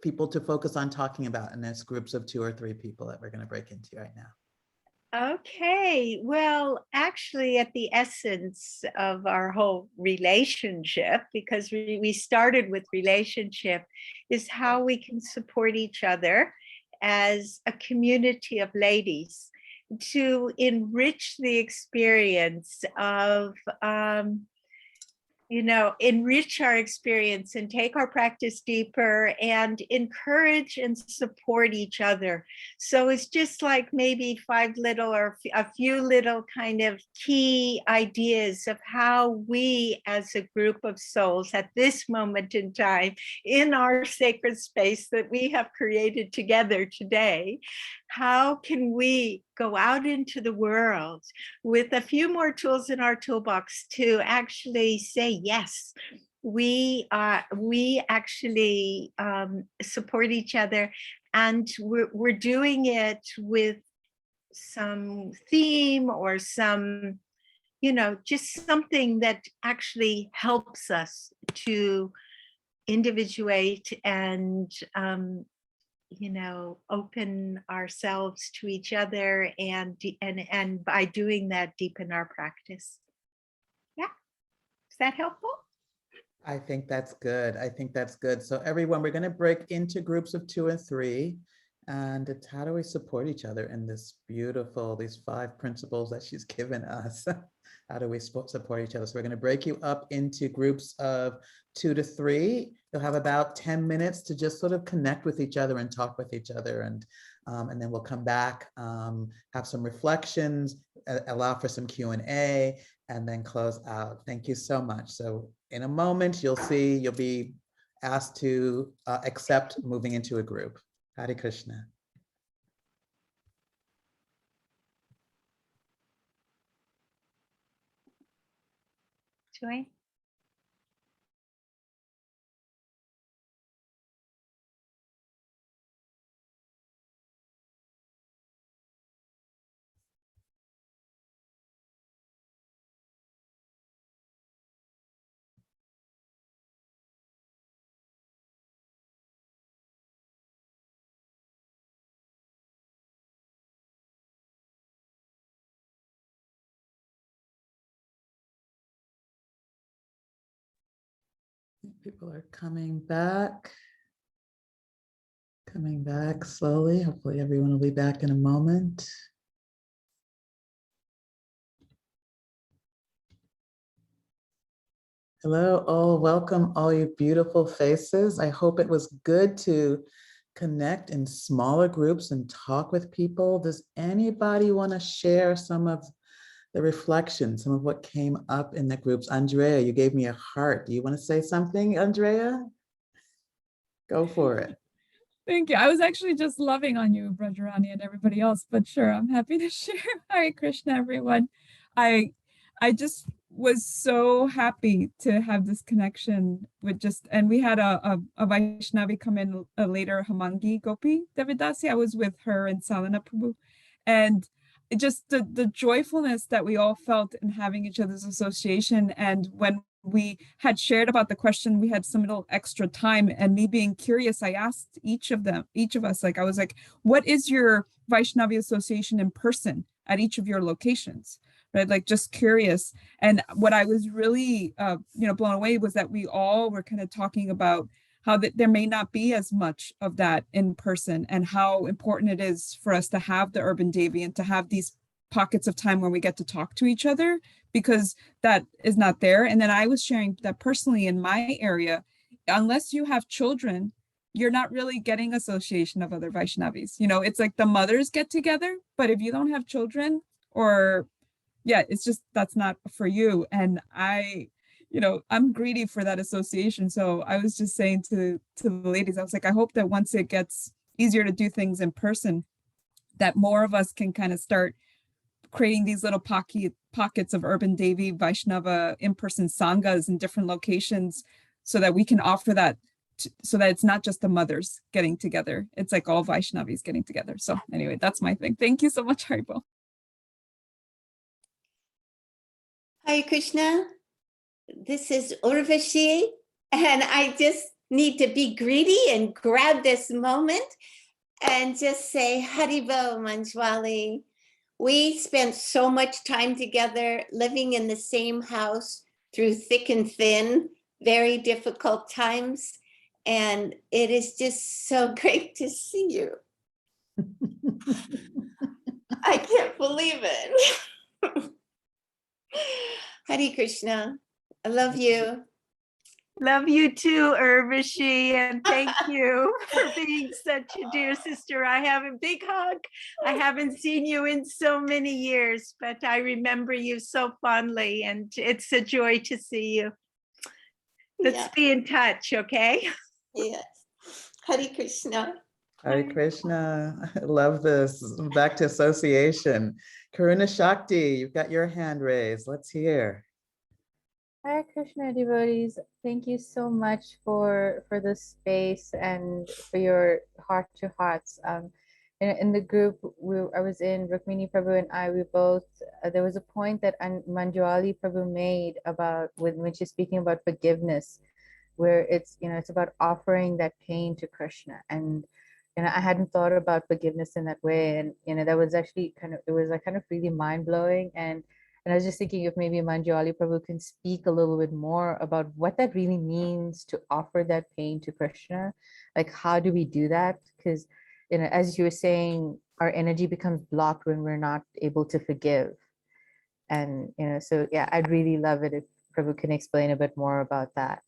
people to focus on talking about in this groups of 2 or 3 people that we're going to break into right now? Okay, well, actually, at the essence of our whole relationship, because we started with relationship, is how we can support each other as a community of ladies to enrich the experience of enrich our experience and take our practice deeper and encourage and support each other. So it's just like maybe five little or a few little kind of key ideas of how we as a group of souls at this moment in time in our sacred space that we have created together today, how can we go out into the world with a few more tools in our toolbox to actually say, yes, we actually support each other, and we're doing it with some theme or some, just something that actually helps us to individuate and open ourselves to each other, and by doing that, deepen our practice. Yeah, is that helpful? I think that's good. I think that's good. So everyone, we're going to break into groups of 2 and 3. And it's how do we support each other in this beautiful, these 5 principles that she's given us. How do we support each other? So we're going to break you up into groups of 2 to 3. You'll have about 10 minutes to just sort of connect with each other and talk with each other. And then we'll come back, have some reflections, allow for some Q&A, and then close out. Thank you so much. So in a moment, you'll be asked to accept moving into a group. Hare Krishna. Joy? People are coming back slowly. Hopefully everyone will be back in a moment. Hello, all. Welcome, all you beautiful faces. I hope it was good to connect in smaller groups and talk with people. Does anybody want to share some of the reflection, some of what came up in the groups? Andrea, you gave me a heart. Do you want to say something, Andrea? Go for it. Thank you. I was actually just loving on you, Brajarani, and everybody else, but sure, I'm happy to share. Hare Krishna, everyone. I just was so happy to have this connection with and we had a Vaishnavi come in later, Hamangi Gopi Devidasi. I was with her and Salana Prabhu, and it just the joyfulness that we all felt in having each other's association. And when we had shared about the question, we had some little extra time, and me being curious, I asked each of us, like, I was like, what is your Vaishnavi association in person at each of your locations? Right? Like, just curious. And what I was really, blown away was that we all were kind of talking about how that there may not be as much of that in person, and how important it is for us to have the urban Devi and to have these pockets of time where we get to talk to each other, because that is not there. And then I was sharing that personally in my area, unless you have children, you're not really getting association of other Vaishnavis. It's like the mothers get together, but if you don't have children, or it's just, that's not for you. And I'm greedy for that association. So I was just saying to the ladies, I was like, I hope that once it gets easier to do things in person, that more of us can kind of start creating these little pockets of urban Devi Vaishnava in-person sanghas in different locations, so that we can offer that, so that it's not just the mothers getting together. It's like all Vaishnavis getting together. So anyway, that's my thing. Thank you so much, Haribol. Hare Krishna. This is Urvashi, and I just need to be greedy and grab this moment and just say Haribol Manjuali. we spent so much time together, living in the same house through thick and thin, very difficult times. And it is just so great to see you. I can't believe it. Hare Krishna. I love you. Love you too, Urvashi, and thank you for being such a dear sister. I have a big hug. I haven't seen you in so many years, but I remember you so fondly, and it's a joy to see you. Let's Yeah. be in touch, okay? Yes. Hare Krishna. Hare Krishna. I love this. Back to association. Karuna Shakti, you've got your hand raised. Let's hear. Hare Krishna devotees, thank you so much for this space and for your heart to hearts. In the group I was in, Rukmini Prabhu and I, we both, there was a point that Manjuali Prabhu made about when she's speaking about forgiveness, where it's, it's about offering that pain to Krishna. And I hadn't thought about forgiveness in that way, and that was actually it was like kind of really mind blowing. And I was just thinking if maybe Manjuali Prabhu can speak a little bit more about what that really means to offer that pain to Krishna. Like, how do we do that? Because, as you were saying, our energy becomes blocked when we're not able to forgive. And, so yeah, I'd really love it if Prabhu can explain a bit more about that.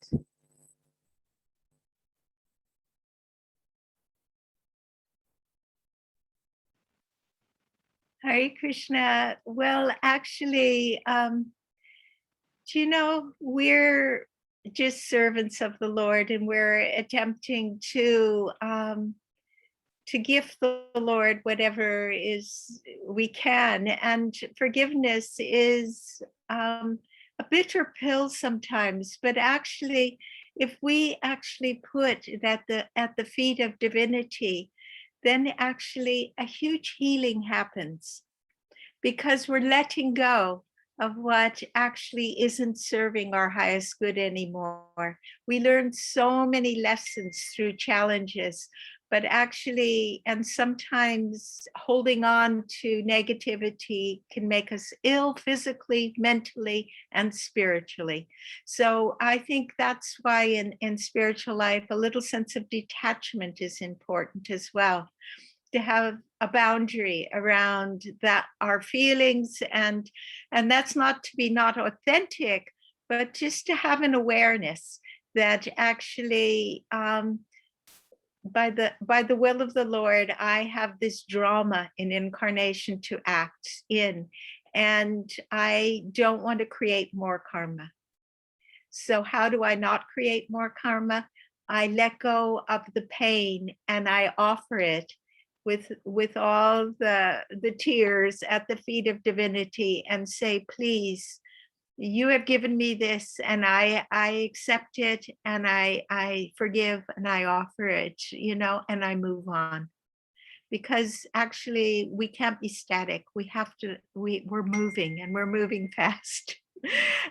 Hare Krishna. Well, actually, we're just servants of the Lord, and we're attempting to give the Lord whatever is we can. And forgiveness is a bitter pill sometimes, but actually, if we actually put it at the feet of divinity, then actually a huge healing happens, because we're letting go of what actually isn't serving our highest good anymore. We learn so many lessons through challenges, but actually, and sometimes holding on to negativity can make us ill physically, mentally, and spiritually. So I think that's why in spiritual life, a little sense of detachment is important as well, to have a boundary around that, our feelings, and that's not to be not authentic, but just to have an awareness that actually by the will of the Lord, I have this drama in incarnation to act in, and I don't want to create more karma. So how do I not create more karma? I let go of the pain and I offer it with all the tears at the feet of divinity, and say, please, you have given me this, and I accept it, and I forgive, and I offer it, and I move on. Because actually we can't be static. We're moving, and we're moving fast.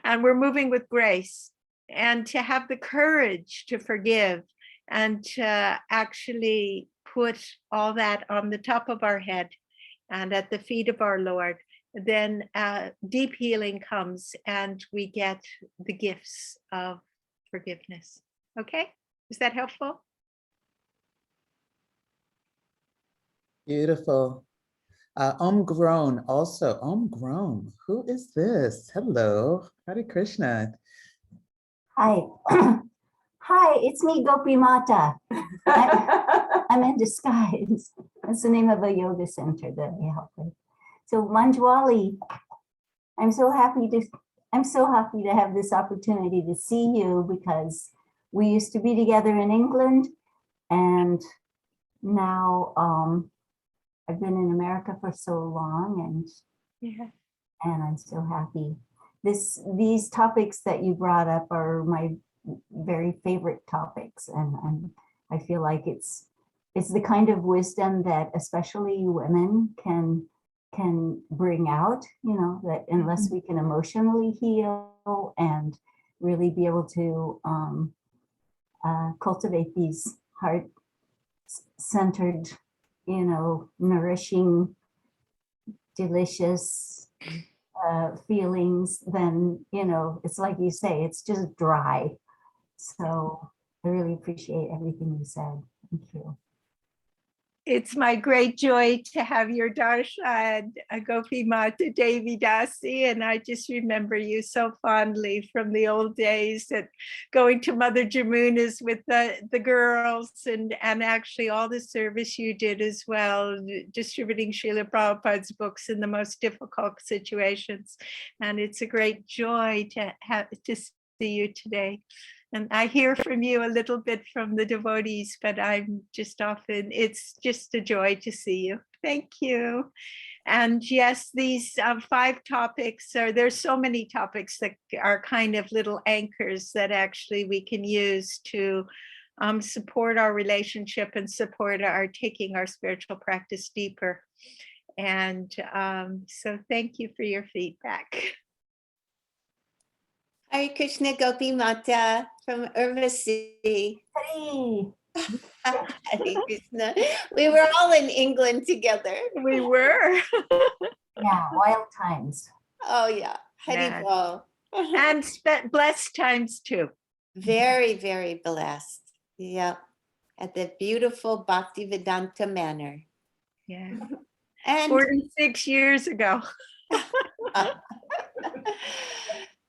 And we're moving with grace, and to have the courage to forgive and to actually put all that on the top of our head and at the feet of our Lord, then deep healing comes, and we get the gifts of forgiveness. Okay, is that helpful? Beautiful. Om Grown also. Om Grown. Who is this? Hello. Hare Krishna. Hi. Hi, it's me, Gopi Mata. I'm in disguise. That's the name of a yoga center that I help with. So Manjuali, I'm so happy to have this opportunity to see you, because we used to be together in England, and now I've been in America for so long, and I'm so happy. These topics that you brought up are my very favorite topics, and I feel like it's the kind of wisdom that especially women can bring out, that unless we can emotionally heal and really be able to cultivate these heart-centered, nourishing delicious feelings, then, it's like you say, it's just dry. So I really appreciate everything you said. Thank you. It's my great joy to have your darshan, Gopi Mata Devi Dasi, and I just remember you so fondly from the old days at going to Mother Jamuna's with the girls, and actually all the service you did as well, distributing Srila Prabhupada's books in the most difficult situations. And it's a great joy to see you today. And I hear from you a little bit from the devotees, but it's just a joy to see you. Thank you. And yes, these 5 topics there's so many topics that are kind of little anchors that actually we can use to support our relationship and support our taking our spiritual practice deeper. And so thank you for your feedback. Hare Krishna, Gopi Mata from Urvasi. Hey, Hare Krishna. We were all in England together. We were. yeah, wild times. Oh yeah, Yeah. Haribol. And blessed times too. Very, very blessed. Yeah, at the beautiful Bhaktivedanta Manor. Yeah. And 46 years ago.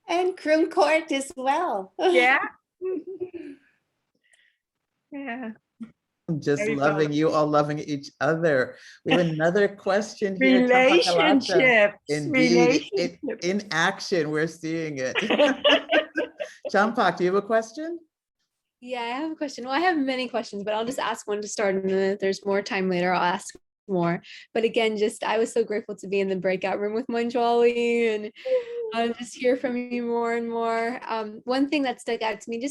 and Croom Court as well. Yeah. Yeah. I'm just Very loving you all loving each other. We have another question here. Champakalata. Relationships. Indeed, Relationships. in action, we're seeing it. Champak, do you have a question? Yeah, I have a question. Well, I have many questions, but I'll just ask one to start, and then if there's more time later, I'll ask more. But again, I was so grateful to be in the breakout room with Manjuali, and I'll just hear from you more and more. One thing that stuck out to me,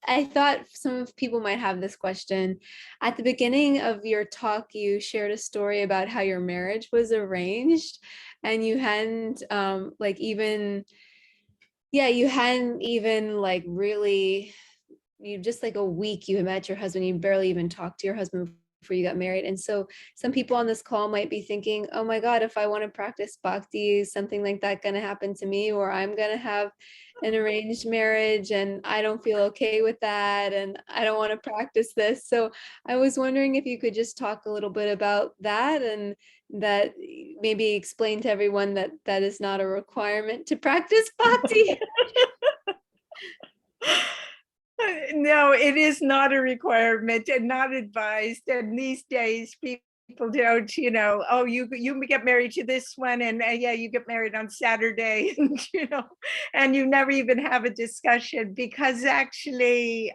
I thought some people might have this question. At the beginning of your talk, you shared a story about how your marriage was arranged, and you hadn't really, you just like a week you had met your husband, you barely even talked to your husband before you got married. And so some people on this call might be thinking, oh my God, if I want to practice bhakti, is something like that going to happen to me, or I'm going to have an arranged marriage and I don't feel okay with that, and I don't want to practice this. So I was wondering if you could just talk a little bit about that, and that maybe explain to everyone that that is not a requirement to practice bhakti. No, it is not a requirement and not advised. And these days, people don't, oh, you get married to this one, and yeah, you get married on Saturday, and and you never even have a discussion, because actually,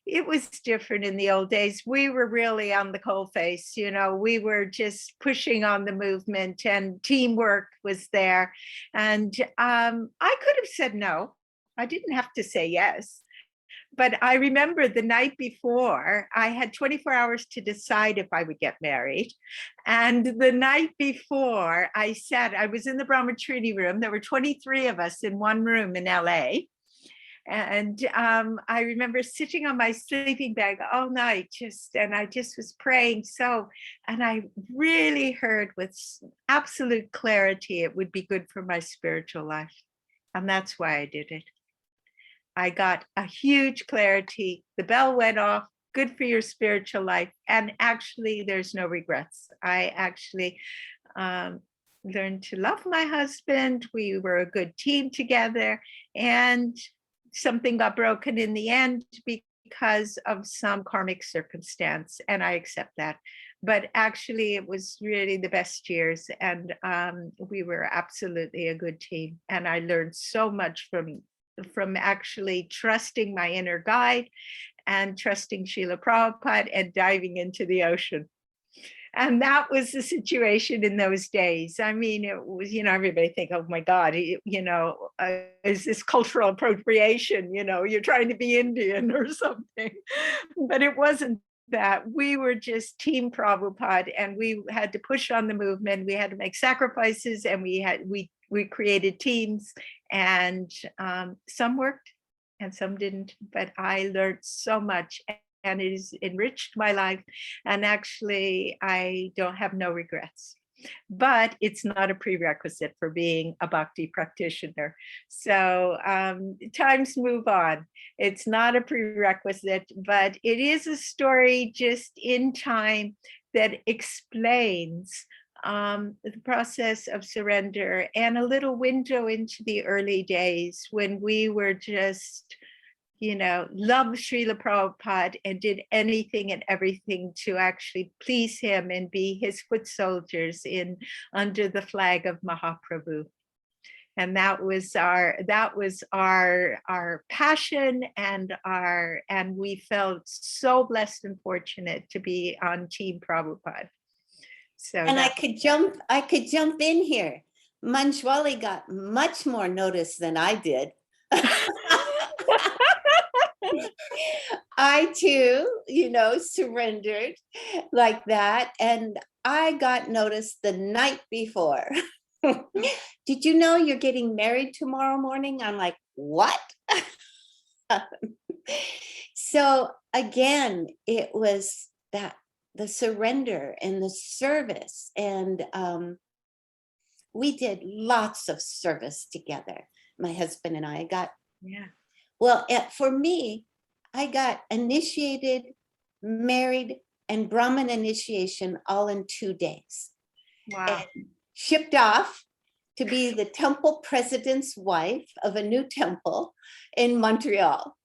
it was different in the old days. We were really on the coalface, we were just pushing on the movement, and teamwork was there. And I could have said no. I didn't have to say yes. But I remember the night before, I had 24 hours to decide if I would get married. And the night before, I was in the Brahmacharya room. There were 23 of us in one room in LA. And I remember sitting on my sleeping bag all night, and I just was praying. And I really heard with absolute clarity it would be good for my spiritual life. And that's why I did it. I got a huge clarity. The bell went off, good for your spiritual life. And actually, there's no regrets. I actually learned to love my husband. We were a good team together. And something got broken in the end because of some karmic circumstance. And I accept that. But actually, it was really the best years. And we were absolutely a good team. And I learned so much from actually trusting my inner guide and trusting Srila Prabhupada and diving into the ocean. And that was the situation in those days. I mean, it was, everybody think, oh my God, is this cultural appropriation? You're trying to be Indian or something. But it wasn't that. We were just Team Prabhupada, and we had to push on the movement. We had to make sacrifices, and we created teams, and some worked and some didn't, but I learned so much, and it has enriched my life. And actually, I don't have no regrets. but it's not a prerequisite for being a bhakti practitioner. So times move on. It's not a prerequisite, but it is a story just in time that explains the process of surrender and a little window into the early days when we were just, loved Srila Prabhupada and did anything and everything to actually please him and be his foot soldiers under the flag of Mahaprabhu. And that was our passion, and we felt so blessed and fortunate to be on Team Prabhupada. So and I could jump in here. Manjuali got much more notice than I did. I too, surrendered like that. And I got noticed the night before. Did you know you're getting married tomorrow morning? I'm like, what? So again, it was the surrender and the service. And we did lots of service together. My husband and I for me, I got initiated, married, and Brahmin initiation all in 2 days. wow. And shipped off to be the temple president's wife of a new temple in Montreal.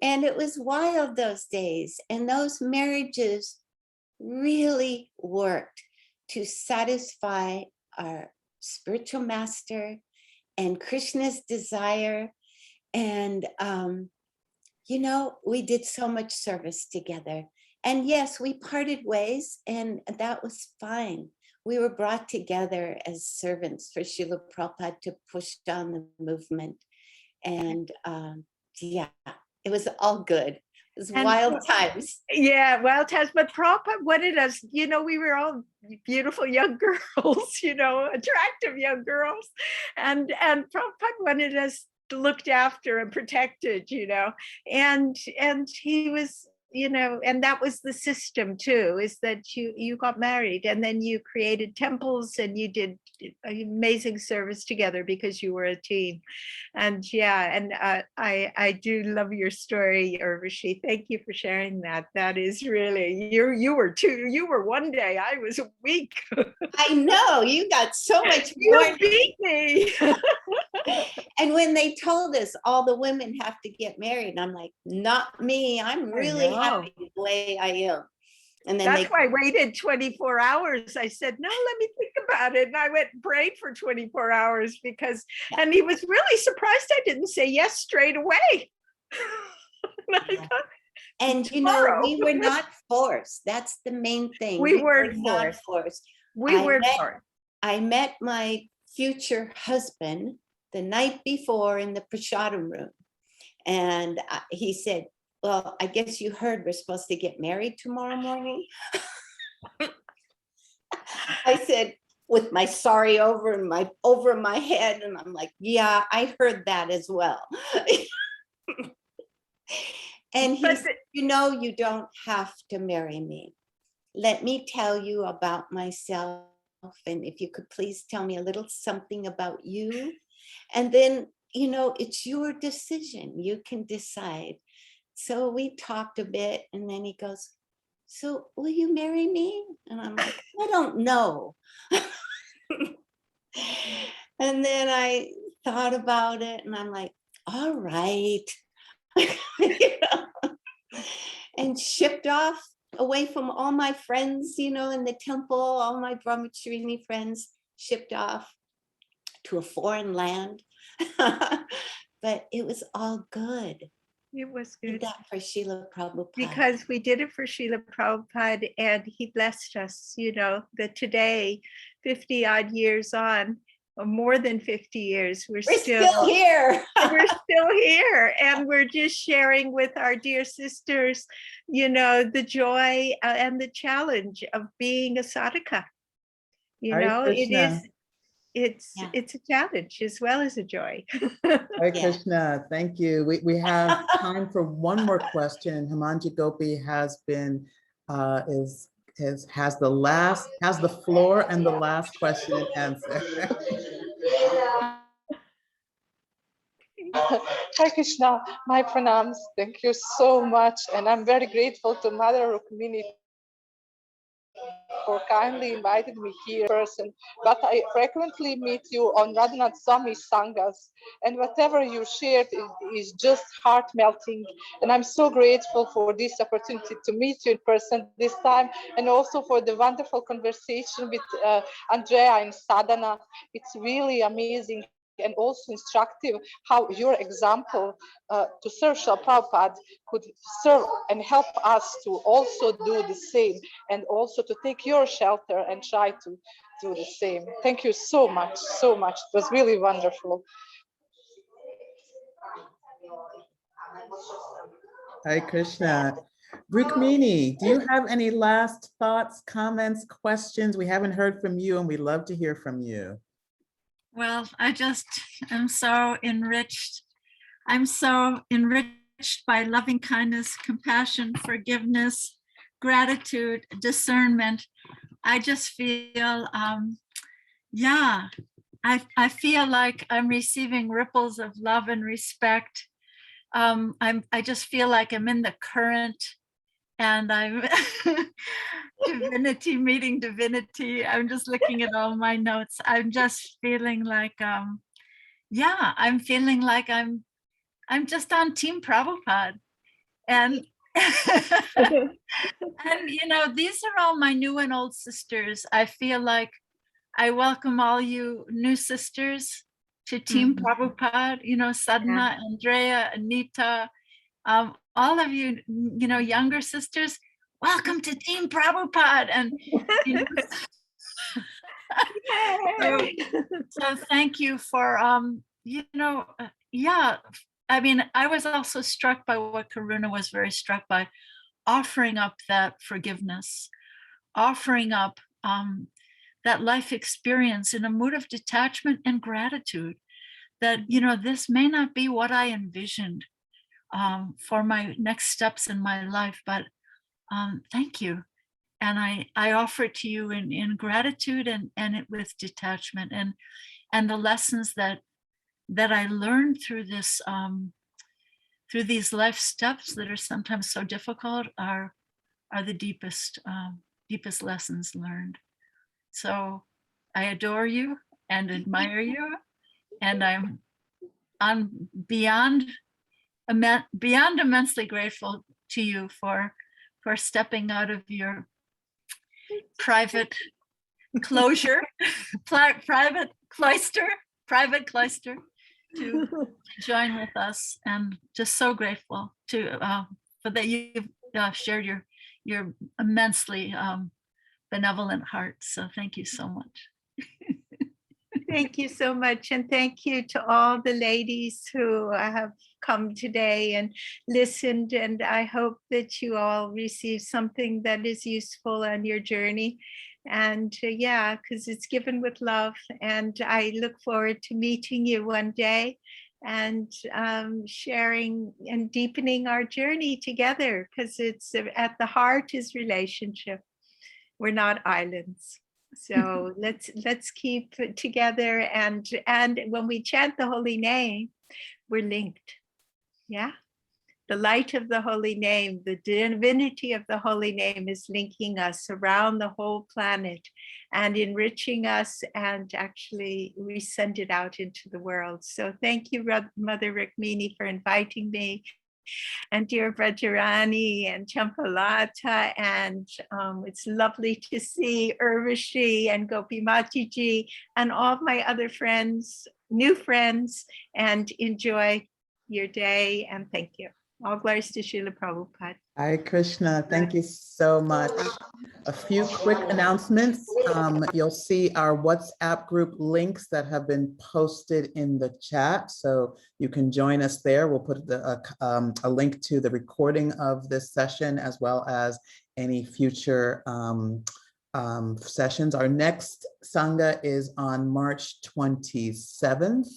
And it was wild those days. And those marriages really worked to satisfy our spiritual master and Krishna's desire. And, we did so much service together. And yes, we parted ways, and that was fine. We were brought together as servants for Srila Prabhupada to push down the movement. And it was all good. It was wild times. Yeah, wild times. But Prabhupada wanted us, we were all beautiful young girls, attractive young girls. And Prabhupada wanted us looked after and protected, and he was, and that was the system too, is that you got married and then you created temples and you did amazing service together because you were a team. And I do love your story, Urvashi. Thank you for sharing that. That is really, you were one day, I was a week. I know, you got so much you more. beat me. And when they told us all the women have to get married, I'm like, not me. I'm really happy the way I am. And then that's why I waited 24 hours. I said, no, let me think about it. And I went and prayed for 24 hours and he was really surprised I didn't say yes straight away. And we were not forced. That's the main thing. We weren't not forced. I met my future husband the night before in the prasadam room. And he said, well, I guess you heard we're supposed to get married tomorrow morning. I said, with my sari over my head. And I'm like, yeah, I heard that as well. And he said, you don't have to marry me. Let me tell you about myself. And if you could please tell me a little something about you. And then, it's your decision. You can decide. So we talked a bit, and then he goes, so will you marry me? And I'm like, I don't know. And then I thought about it, and I'm like, all right. And shipped off away from all my friends, in the temple, all my brahmacharini friends, shipped off to a foreign land. But it was all good. It was Did good. that for Srila Prabhupada. Because we did it for Srila Prabhupada, and he blessed us, that today, 50 odd years on, or more than 50 years, we're still here. We're still here, and we're just sharing with our dear sisters, the joy and the challenge of being a sadhaka. It's a challenge as well as a joy. Hare Krishna, thank you. We have time for one more question. Hamanji Gopi has been is has the floor and the last question and answer. Hare Krishna, my pranams. Thank you so much. And I'm very grateful to Mother Rukmini for kindly invited me here in person. But I frequently meet you on Radhanath Swami Sangas. And whatever you shared is just heart melting. And I'm so grateful for this opportunity to meet you in person this time. And also for the wonderful conversation with Andrea and Sadhana. It's really amazing and also instructive how your example to serve Srila Prabhupada could serve and help us to also do the same and also to take your shelter and try to do the same. Thank you so much, so much. It was really wonderful. Hare Krishna. Rukmini, do you have any last thoughts, comments, questions? We haven't heard from you and we'd love to hear from you. Well, I just am so enriched. I'm so enriched by loving kindness, compassion, forgiveness, gratitude, discernment. I just feel, yeah, I feel like I'm receiving ripples of love and respect. I just feel like I'm in the current and I'm divinity meeting divinity. I'm just looking at all my notes. I'm just feeling like, yeah, I'm feeling like I'm just on Team Prabhupada. And, and you know, these are all my new and old sisters. I feel like I welcome all you new sisters to Team Prabhupada, you know, Sadhana, Andrea, Anita, all of you, you know, younger sisters, welcome to Team Prabhupada. And you know, so thank you for, you know, yeah, I mean, I was also struck by what Karuna was very struck by, offering up that forgiveness, offering up that life experience in a mood of detachment and gratitude that, you know, this may not be what I envisioned for my next steps in my life, but thank you. And I offer it to you in gratitude and it with detachment and the lessons that I learned through this through these life steps that are sometimes so difficult are the deepest lessons learned. So I adore you and admire you, and I'm beyond immensely grateful to you for stepping out of your private closure, private cloister to join with us, and just so grateful to for that you've shared your immensely benevolent heart. So thank you so much. Thank you so much. And thank you to all the ladies who have come today and listened. And I hope that you all receive something that is useful on your journey. And yeah, because it's given with love. And I look forward to meeting you one day and sharing and deepening our journey together, because it's at the heart is relationship. We're not islands. So let's keep it together, and when we chant the holy name, we're linked. Yeah, the light of the holy name, the divinity of the holy name is linking us around the whole planet and enriching us, and actually we send it out into the world. So thank you, Mother Rukmini, for inviting me, and dear Brajarani and Champalata, and it's lovely to see Urvashi and Gopi Matiji and all of my other friends, new friends, and enjoy your day, and thank you. All glories to Srila Prabhupada. Hare Krishna, thank you so much. A few quick announcements. You'll see our WhatsApp group links that have been posted in the chat, so you can join us there. We'll put a link to the recording of this session as well as any future sessions. Our next Sangha is on March 27th.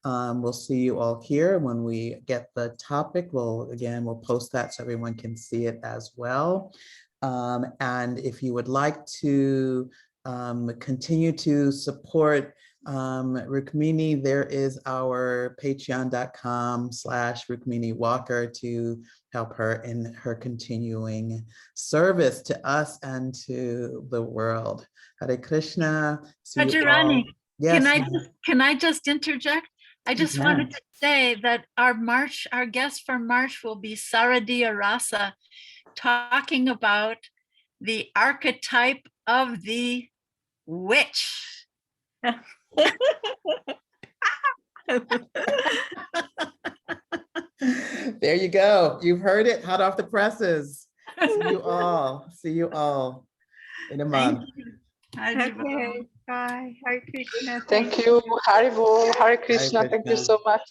We'll see you all here. When we get the topic, we'll post that so everyone can see it as well. And if you would like to continue to support Rukmini, there is our patreon.com/Rukmini Walker to help her in her continuing service to us and to the world. Hare Krishna. See you all. Rani, Yes. can I just interject? I just wanted to say that our guest for March will be Saradiya Rasa, talking about the archetype of the witch. There you go. You've heard it hot off the presses. See you all. See you all in a month. Okay, bye. Hare Krishna. Thank you. Haribol, Hare Krishna. Thank you Krishna. so much.